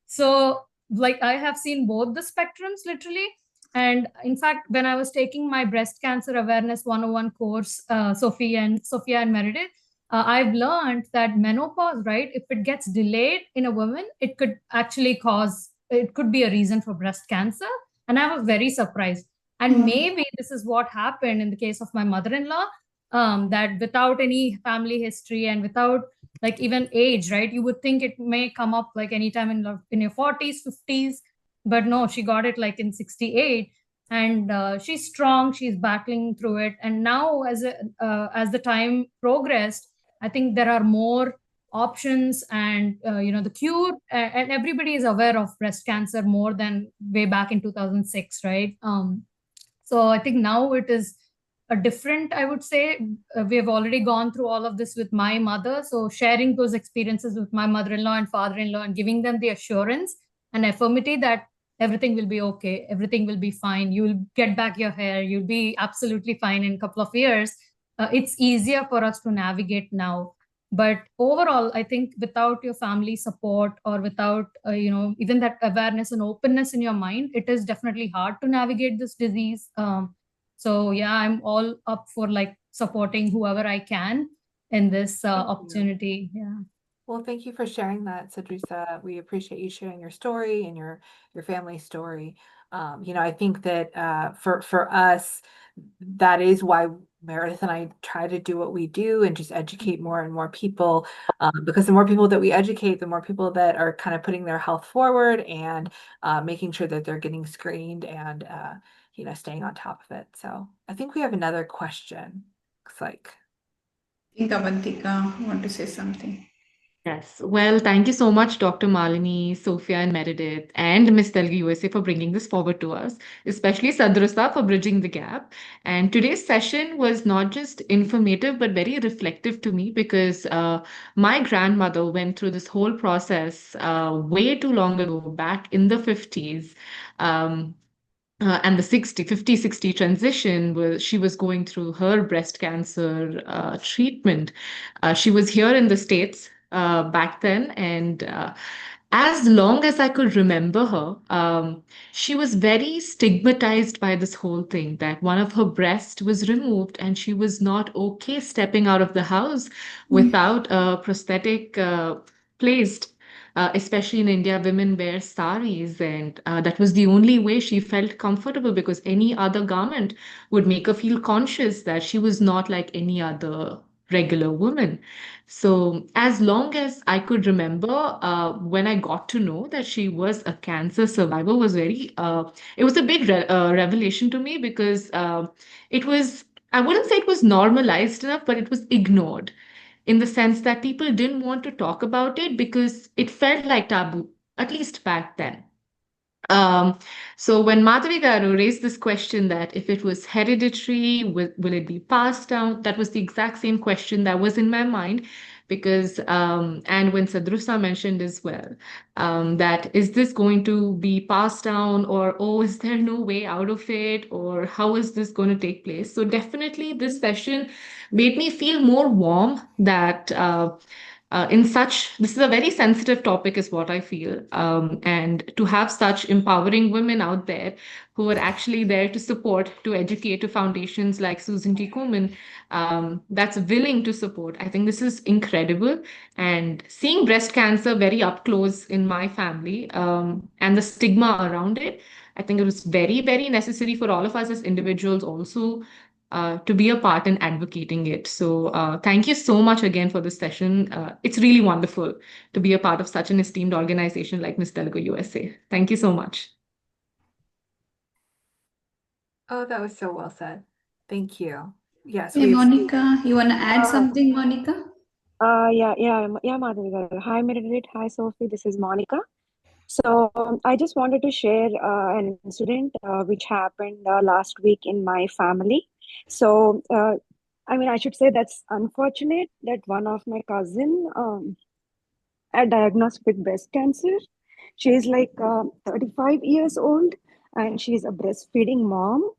So like I have seen both the spectrums literally. And in fact, when I was taking my breast cancer awareness 101 course, Sophia and Meredith, I've learned that menopause, right, if it gets delayed in a woman, it could be a reason for breast cancer. And I was very surprised. And maybe this is what happened in the case of my mother-in-law, that without any family history and without like even age, right, you would think it may come up like anytime in your 40s, 50s. But no, she got it like in 68. And she's strong, she's battling through it. And now as the time progressed, I think there are more options and the cure, and everybody is aware of breast cancer more than way back in 2006, right? So I think now it is a different, I would say. We have already gone through all of this with my mother. So sharing those experiences with my mother-in-law and father-in-law and giving them the assurance and affirmity that everything will be okay, everything will be fine, you'll get back your hair, you'll be absolutely fine in a couple of years. It's easier for us to navigate now. But overall, I think without your family support or without, even that awareness and openness in your mind, it is definitely hard to navigate this disease. So yeah, I'm all up for like supporting whoever I can in this opportunity. Yeah. Well, thank you for sharing that, Sadrusa. We appreciate you sharing your story and your family story. I think that for us, that is why Meredith and I try to do what we do and just educate more and more people, because the more people that we educate, the more people that are kind of putting their health forward and making sure that they're getting screened and staying on top of it. So I think we have another question. Looks like. I think Avantika want to say something. Yes. Well, thank you so much, Dr. Malini, Sophia, and Meredith, and Miss Telugu USA for bringing this forward to us, especially Sadrusa for bridging the gap. And today's session was not just informative, but very reflective to me because my grandmother went through this whole process way too long ago, back in the 50s. And the 50-60 transition was she was going through her breast cancer treatment. She was here in the States back then. And as long as I could remember her, she was very stigmatized by this whole thing that one of her breasts was removed and she was not okay stepping out of the house without a prosthetic placed. Especially in India, women wear saris, and that was the only way she felt comfortable because any other garment would make her feel conscious that she was not like any other regular woman. So, as long as I could remember, when I got to know that she was a cancer survivor, it was a big revelation to me because it was, I wouldn't say it was normalized enough, but it was ignored in the sense that people didn't want to talk about it because it felt like taboo, at least back then. Um, so when Madhavi Garu raised this question that if it was hereditary, will it be passed down? That was the exact same question that was in my mind because, and when Sadrusa mentioned as well, that is this going to be passed down or, oh, is there no way out of it or how is this going to take place? So definitely this session made me feel more warm that this is a very sensitive topic, is what I feel. And to have such empowering women out there who are actually there to support, to educate, to foundations like Susan T. Komen, that's willing to support. I think this is incredible. And seeing breast cancer very up close in my family and the stigma around it, I think it was very, very necessary for all of us as individuals also to be a part in advocating it. So thank you so much again for this session. It's really wonderful to be a part of such an esteemed organization like Miss Telugu USA. Thank you so much. Oh, that was so well said. Thank you. Yes, Hey, we have Monica, you want to add something, Monica? Yeah, Madhavi garu. Hi, Meredith. Hi, Sophie. This is Monica. So I just wanted to share an incident which happened last week in my family. So, I should say that's unfortunate that one of my cousin had diagnosed with breast cancer. She's like 35 years old and she's a breastfeeding mom.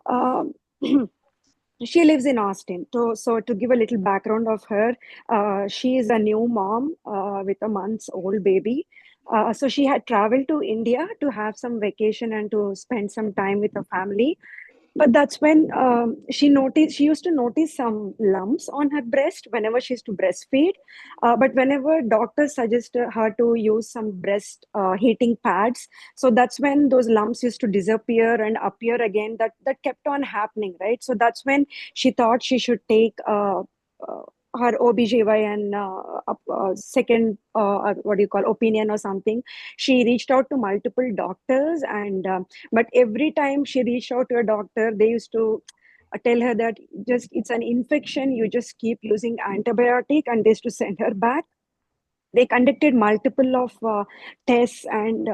Um, she lives in Austin. So to give a little background of her, she is a new mom with a month's old baby. So she had traveled to India to have some vacation and to spend some time with her family. But that's when she used to notice some lumps on her breast whenever she used to breastfeed. But whenever doctors suggested her to use some breast heating pads, so that's when those lumps used to disappear and appear again. That kept on happening, right? So that's when she thought she should take uh, her OBGYN second, what do you call, opinion or something. She reached out to multiple doctors and but every time she reached out to a doctor, they used to tell her that just it's an infection, you just keep using antibiotic, and they used to send her back. They conducted multiple of tests and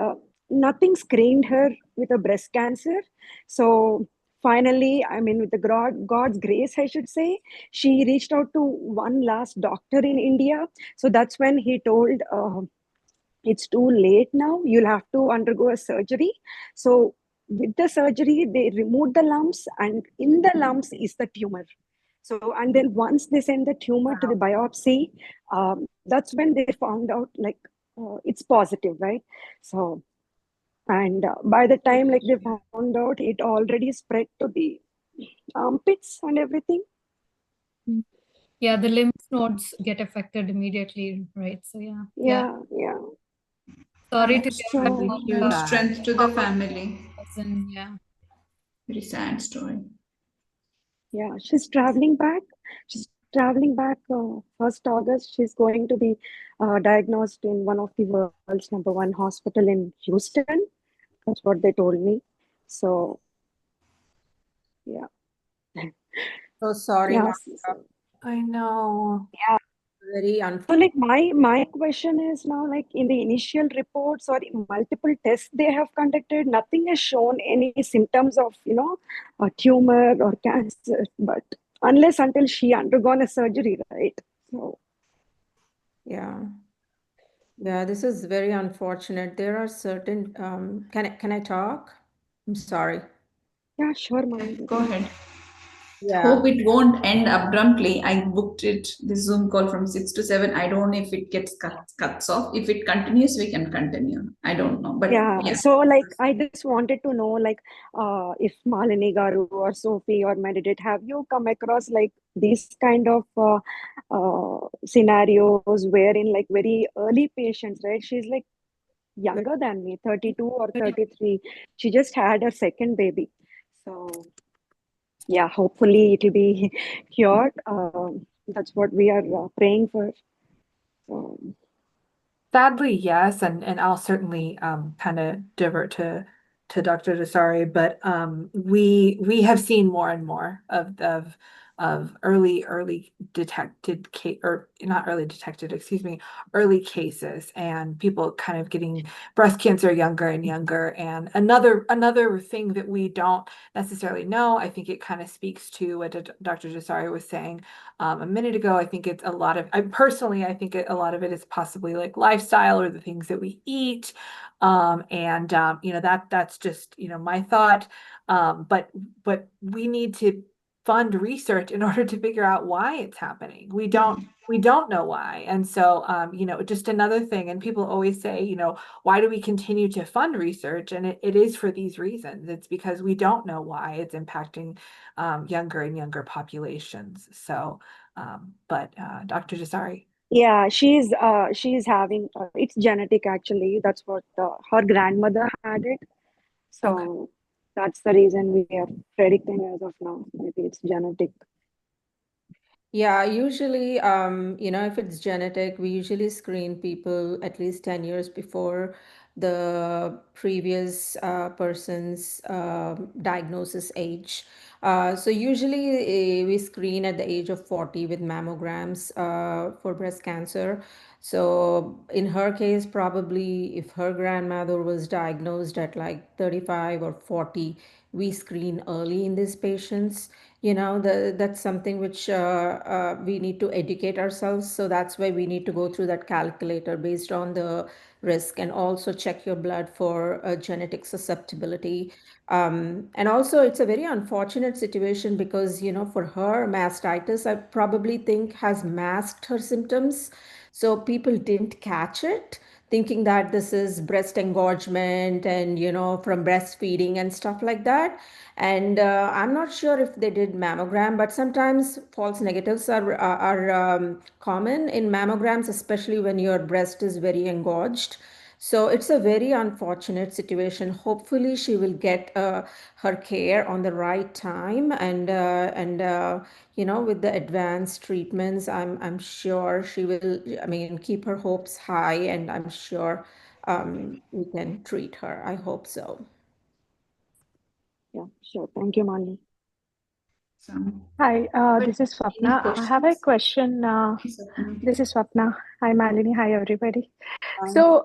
nothing screened her with a breast cancer. So finally, with the God's grace, I should say, she reached out to one last doctor in India. So that's when he told, it's too late now, you'll have to undergo a surgery. So with the surgery, they removed the lumps, and in the lumps is the tumor. So, and then once they send the tumor to the biopsy, that's when they found out like it's positive, right? So, and by the time like they found out, it already spread to the armpits and everything. Yeah, the lymph nodes get affected immediately, right? So Yeah. Sorry to So, hear we hear about that. Strength to the family. cousin. Yeah. Very sad story. yeah, she's traveling back. She's traveling back 1st August. She's going to be diagnosed in one of the world's number one hospital in Houston. That's what they told me. So, yeah. So sorry, Yeah. Monica. I know. Very So unfortunate. like my question is now, like in the initial reports or multiple tests they have conducted, nothing has shown any symptoms of a tumor or cancer. But unless until she undergone a surgery, right? So Yeah. Yeah, this is very unfortunate. There are certain, can I talk? I'm sorry. yeah, sure, ma'am. Go ahead. Yeah. Hope it won't end abruptly. I booked it, the Zoom call from 6 to 7. I don't know if it gets cuts off. If it continues, we can continue. I don't know. But Yeah, yeah. so like I just wanted to know like if Malini Garu or Sophie or Meditate, have you come across like these kind of scenarios wherein like very early patients, right? She's like younger than me, 32 or 33. She just had her second baby. So yeah, hopefully it'll be cured. That's what we are praying for. So, Sadly, yes, and I'll certainly kind of divert to Dr. Desari, but we have seen more and more of early detected case, or not early detected, excuse me, early cases, and people kind of getting breast cancer younger and younger. And another thing that we don't necessarily know, I think it kind of speaks to what Dr. Desari was saying a minute ago. I think it's a lot of, I think a lot of it is possibly like lifestyle or the things that we eat. That's just, my thought. But we need to fund research in order to figure out why it's happening. We don't know why. And so, just another thing, and people always say, why do we continue to fund research? And it is for these reasons. It's because we don't know why it's impacting younger and younger populations. So, but Dr. Desari. yeah, she's having it's genetic actually. That's what her grandmother had it. Okay. So that's the reason we are predicting as of now. Maybe it's genetic. Yeah, usually, if it's genetic, we usually screen people at least 10 years before the previous person's diagnosis age. So usually we screen at the age of 40 with mammograms for breast cancer. So in her case, probably if her grandmother was diagnosed at like 35 or 40, we screen early in these patients. That's something which we need to educate ourselves. So that's why we need to go through that calculator based on the risk, and also check your blood for genetic susceptibility. And also, it's a very unfortunate situation because, for her, mastitis, I probably think, has masked her symptoms. So people didn't catch it, thinking that this is breast engorgement and, from breastfeeding and stuff like that. And I'm not sure if they did mammogram, but sometimes false negatives are common in mammograms, especially when your breast is very engorged. So it's a very unfortunate situation. Hopefully, she will get her care on the right time, and with the advanced treatments, I'm sure she will. I mean, keep her hopes high, and I'm sure we can treat her. I hope so. Yeah, sure. Thank you, Mani. So, Hi, but this is any Swapna. I have a questions? question. Yes, Sapna. This is Swapna. Hi, Malini. Hi, everybody. Um, So,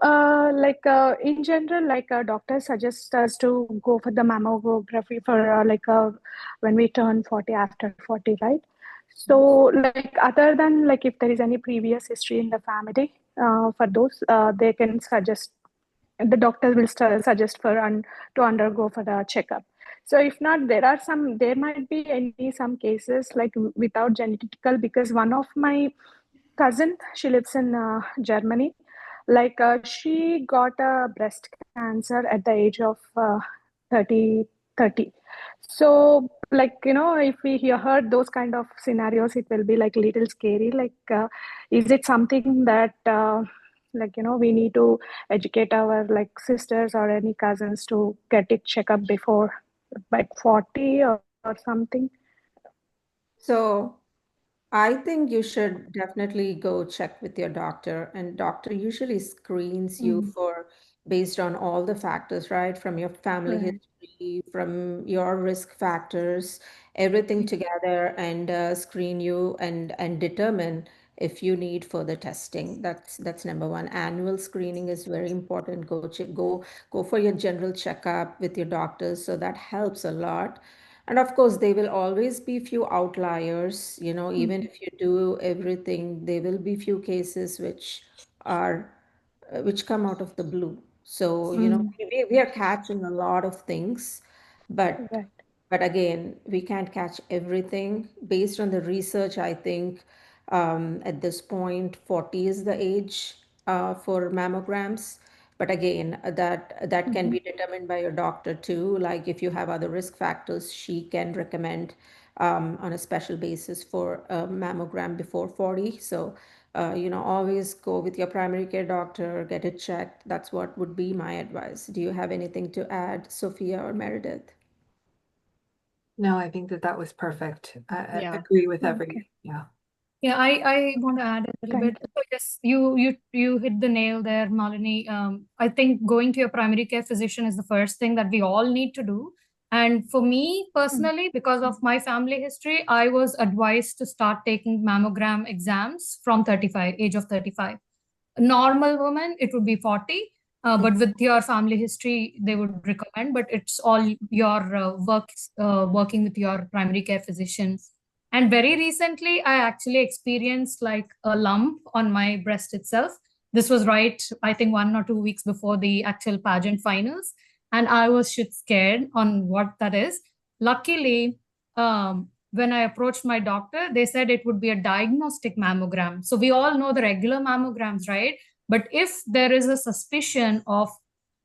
in general, doctors suggest us to go for the mammography for when we turn 40, after 40, right? So, like, other than like if there is any previous history in the family, for those, they can suggest, the doctor will suggest for to undergo for the checkup. So if not, there might be some cases like without genetical, because one of my cousin, she lives in Germany, she got a breast cancer at the age of 30 30. So if we heard those kind of scenarios, it will be like little scary. Is it something that we need to educate our like sisters or any cousins to get it check up before like 40 or something? so I think you should definitely go check with your doctor, and doctor usually screens you Mm, for based on all the factors, right? From your family right. history, from your risk factors, everything together, and screen you and determine if you need further testing. That's number one. Annual screening is very important. Go for your general checkup with your doctors, so that helps a lot. And of course, there will always be few outliers, even Mm, if you do everything, there will be few cases are, which come out of the blue. So, mm, we are catching a lot of things, but right. But again, we can't catch everything. Based on the research, I think at this point, 40 is the age for mammograms. But again, that can be determined by your doctor too. Like if you have other risk factors, she can recommend on a special basis for a mammogram before 40. So, always go with your primary care doctor, get it checked. That's what would be my advice. Do you have anything to add, Sophia or Meredith? No, I think that was perfect. I Yeah. agree with Okay. yeah. Yeah, I want to add a little Thank bit. So yes, you hit the nail there, Malini. I think going to your primary care physician is the first thing that we all need to do. And for me personally, because of my family history, I was advised to start taking mammogram exams from 35, age of 35. A normal woman, it would be 40. But with your family history, they would recommend, but it's all your working with your primary care physician. And very recently, I actually experienced like a lump on my breast itself. This was right, I think, 1 or 2 weeks before the actual pageant finals. And I was shit scared on what that is. Luckily, when I approached my doctor, they said it would be a diagnostic mammogram. So we all know the regular mammograms, right? But if there is a suspicion of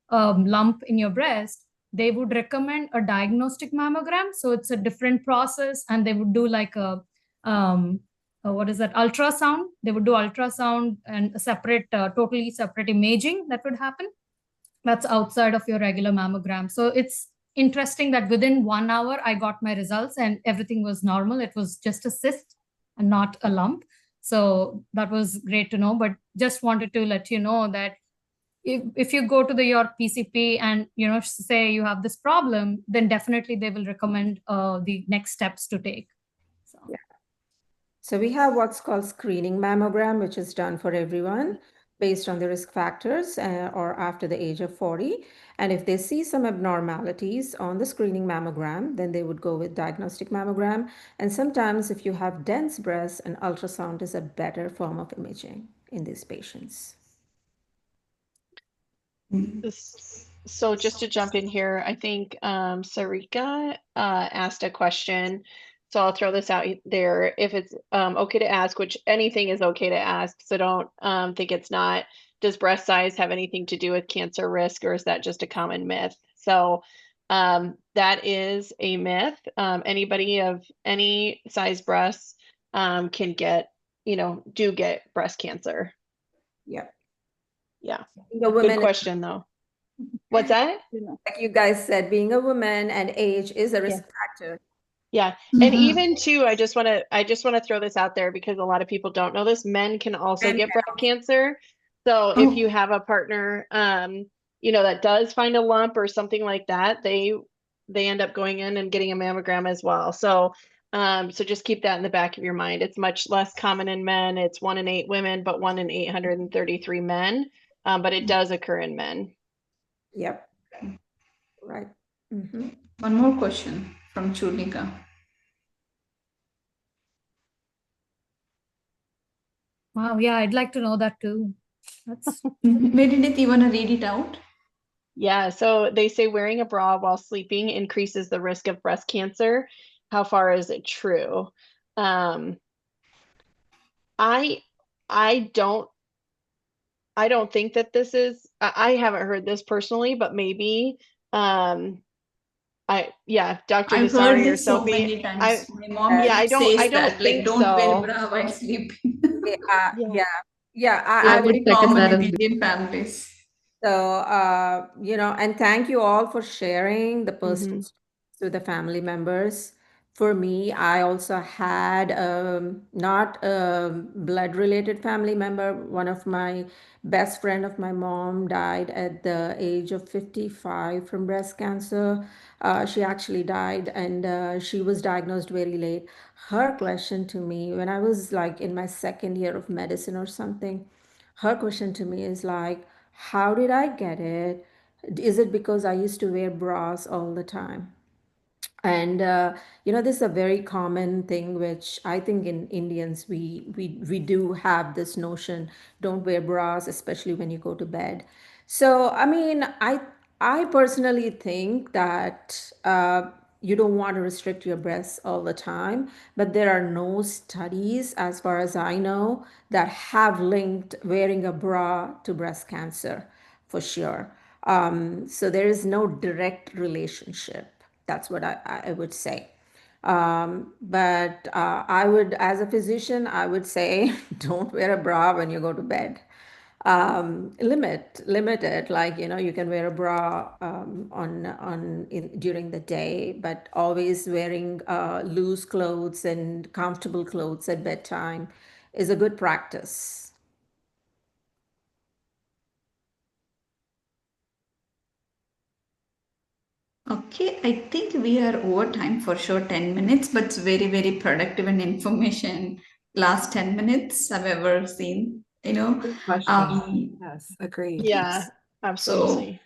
a lump in your breast, they would recommend a diagnostic mammogram. So it's a different process, and they would do like what is that, ultrasound. They would do ultrasound and a separate, totally separate imaging that would happen. That's outside of your regular mammogram. So it's interesting that within 1 hour I got my results and everything was normal. It was just a cyst and not a lump. So that was great to know. But just wanted to let you know that if you go to your PCP and say you have this problem, then definitely they will recommend the next steps to take. So Yeah. So we have what's called screening mammogram, which is done for everyone based on the risk factors or after the age of 40. And if they see some abnormalities on the screening mammogram, then they would go with diagnostic mammogram. And sometimes if you have dense breasts, an ultrasound is a better form of imaging in these patients. So just to jump in here, I think Sarika asked a question. So I'll throw this out there. If it's okay to ask, which anything is okay to ask, so don't think it's not. Does breast size have anything to do with cancer risk, or is that just a common myth? So that is a myth. Anybody of any size breasts can get, do get breast cancer. Yep. Yeah. Being a woman, Good question, though. What's that? like you guys said, being a woman and age is a risk factor. Yeah. And even too, I just want to throw this out there because a lot of people don't know this. Men can also Men get can breast cancer. So if you have a partner that does find a lump or something like that, they end up going in and getting a mammogram as well. So so just keep that in the back of your mind. It's much less common in men. It's 1 in 8 women, but 1 in 833 men. But it does occur in men. Yep. Right. One more question from Chulika. wow, yeah, I'd like to know that too. That's Meredith, you want to read it out? Yeah, so they say wearing a bra while sleeping increases the risk of breast cancer. How far is it true? I don't think that this is, I haven't heard this personally, but maybe Dr. I've Desari heard or this so Sophie. many times. My mom I says don't that, like, think don't wear so. bra while sleeping. Yeah. I would Very second common that in as well. Indian families. So, and thank you all for sharing the personal Mhm. stories with the family members. For me, I also had not a blood-related family member. One of my best friend of my mom died at the age of 55 from breast cancer. She actually died, and she was diagnosed very late. Her question to me, when I was like in my second year of medicine or something, her question to me is like, how did I get it? Is it because I used to wear bras all the time? And this is a very common thing, which I think in Indians we do have this notion: don't wear bras, especially when you go to bed. So I mean, I personally think that you don't want to restrict your breasts all the time, but there are no studies, as far as I know, that have linked wearing a bra to breast cancer, for sure. So there is no direct relationship. That's what I would say. But I would, as a physician, I would say don't wear a bra when you go to bed. Limit it, like, you can wear a bra during the day, but always wearing loose clothes and comfortable clothes at bedtime is a good practice. Okay, I think we are over time for sure, 10 minutes, but it's very, very productive and information. Last 10 minutes I've ever seen, Good question. Yes, agreed. Yeah, So, absolutely.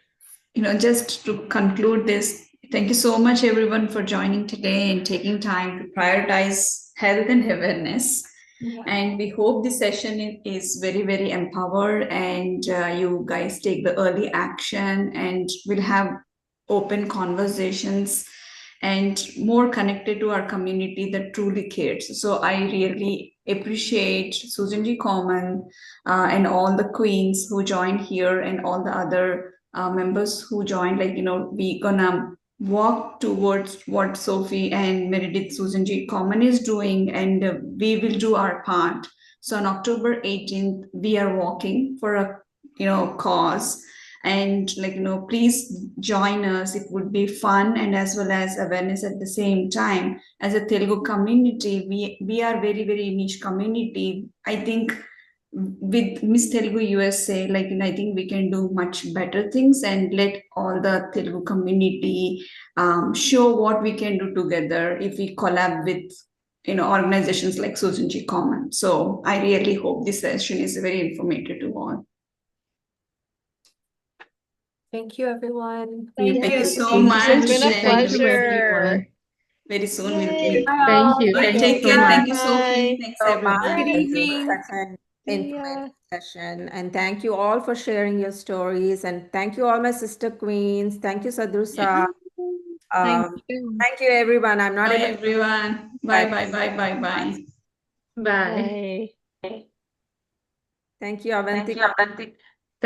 just to conclude this, thank you so much, everyone, for joining today and taking time to prioritize health and awareness. Yeah. And we hope this session is very, very empowered, and you guys take the early action, and we'll have open conversations and more connected to our community that truly cares. So I really appreciate Susan G. Komen and all the queens who joined here, and all the other members who joined. We gonna walk towards what Sophie and Meredith Susan G. Komen is doing, and we will do our part. So on October 18th, we are walking for a cause, and please join us. It would be fun and as well as awareness at the same time. As a Telugu community, we are very, very niche community. I think with Miss Telugu USA, I think we can do much better things and let all the Telugu community show what we can do together if we collab with organizations like Susan G. Komen. So I really hope this session is very informative to all. Thank you, everyone. Thank Thank you you. so It's much. been a and pleasure. very soon we'll Yay. meet. Bye, Thank all. you. All right, Thank you take so care. much. Thank you, Sophie. Bye. Thanks, So everyone. much. Good It was evening. such an See informative ya. session. And thank you all for sharing your stories. And thank you all my sister queens. Thank you, Sadrusa. Thank Um, you. thank you, everyone. I'm not Bye, able to everyone. Bye, bye, bye, bye, bye. Bye. Bye. thank you, Avanti.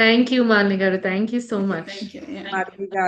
Thank you, Malini garu. Thank you so much. Thank you. Yeah. Madhuri garu.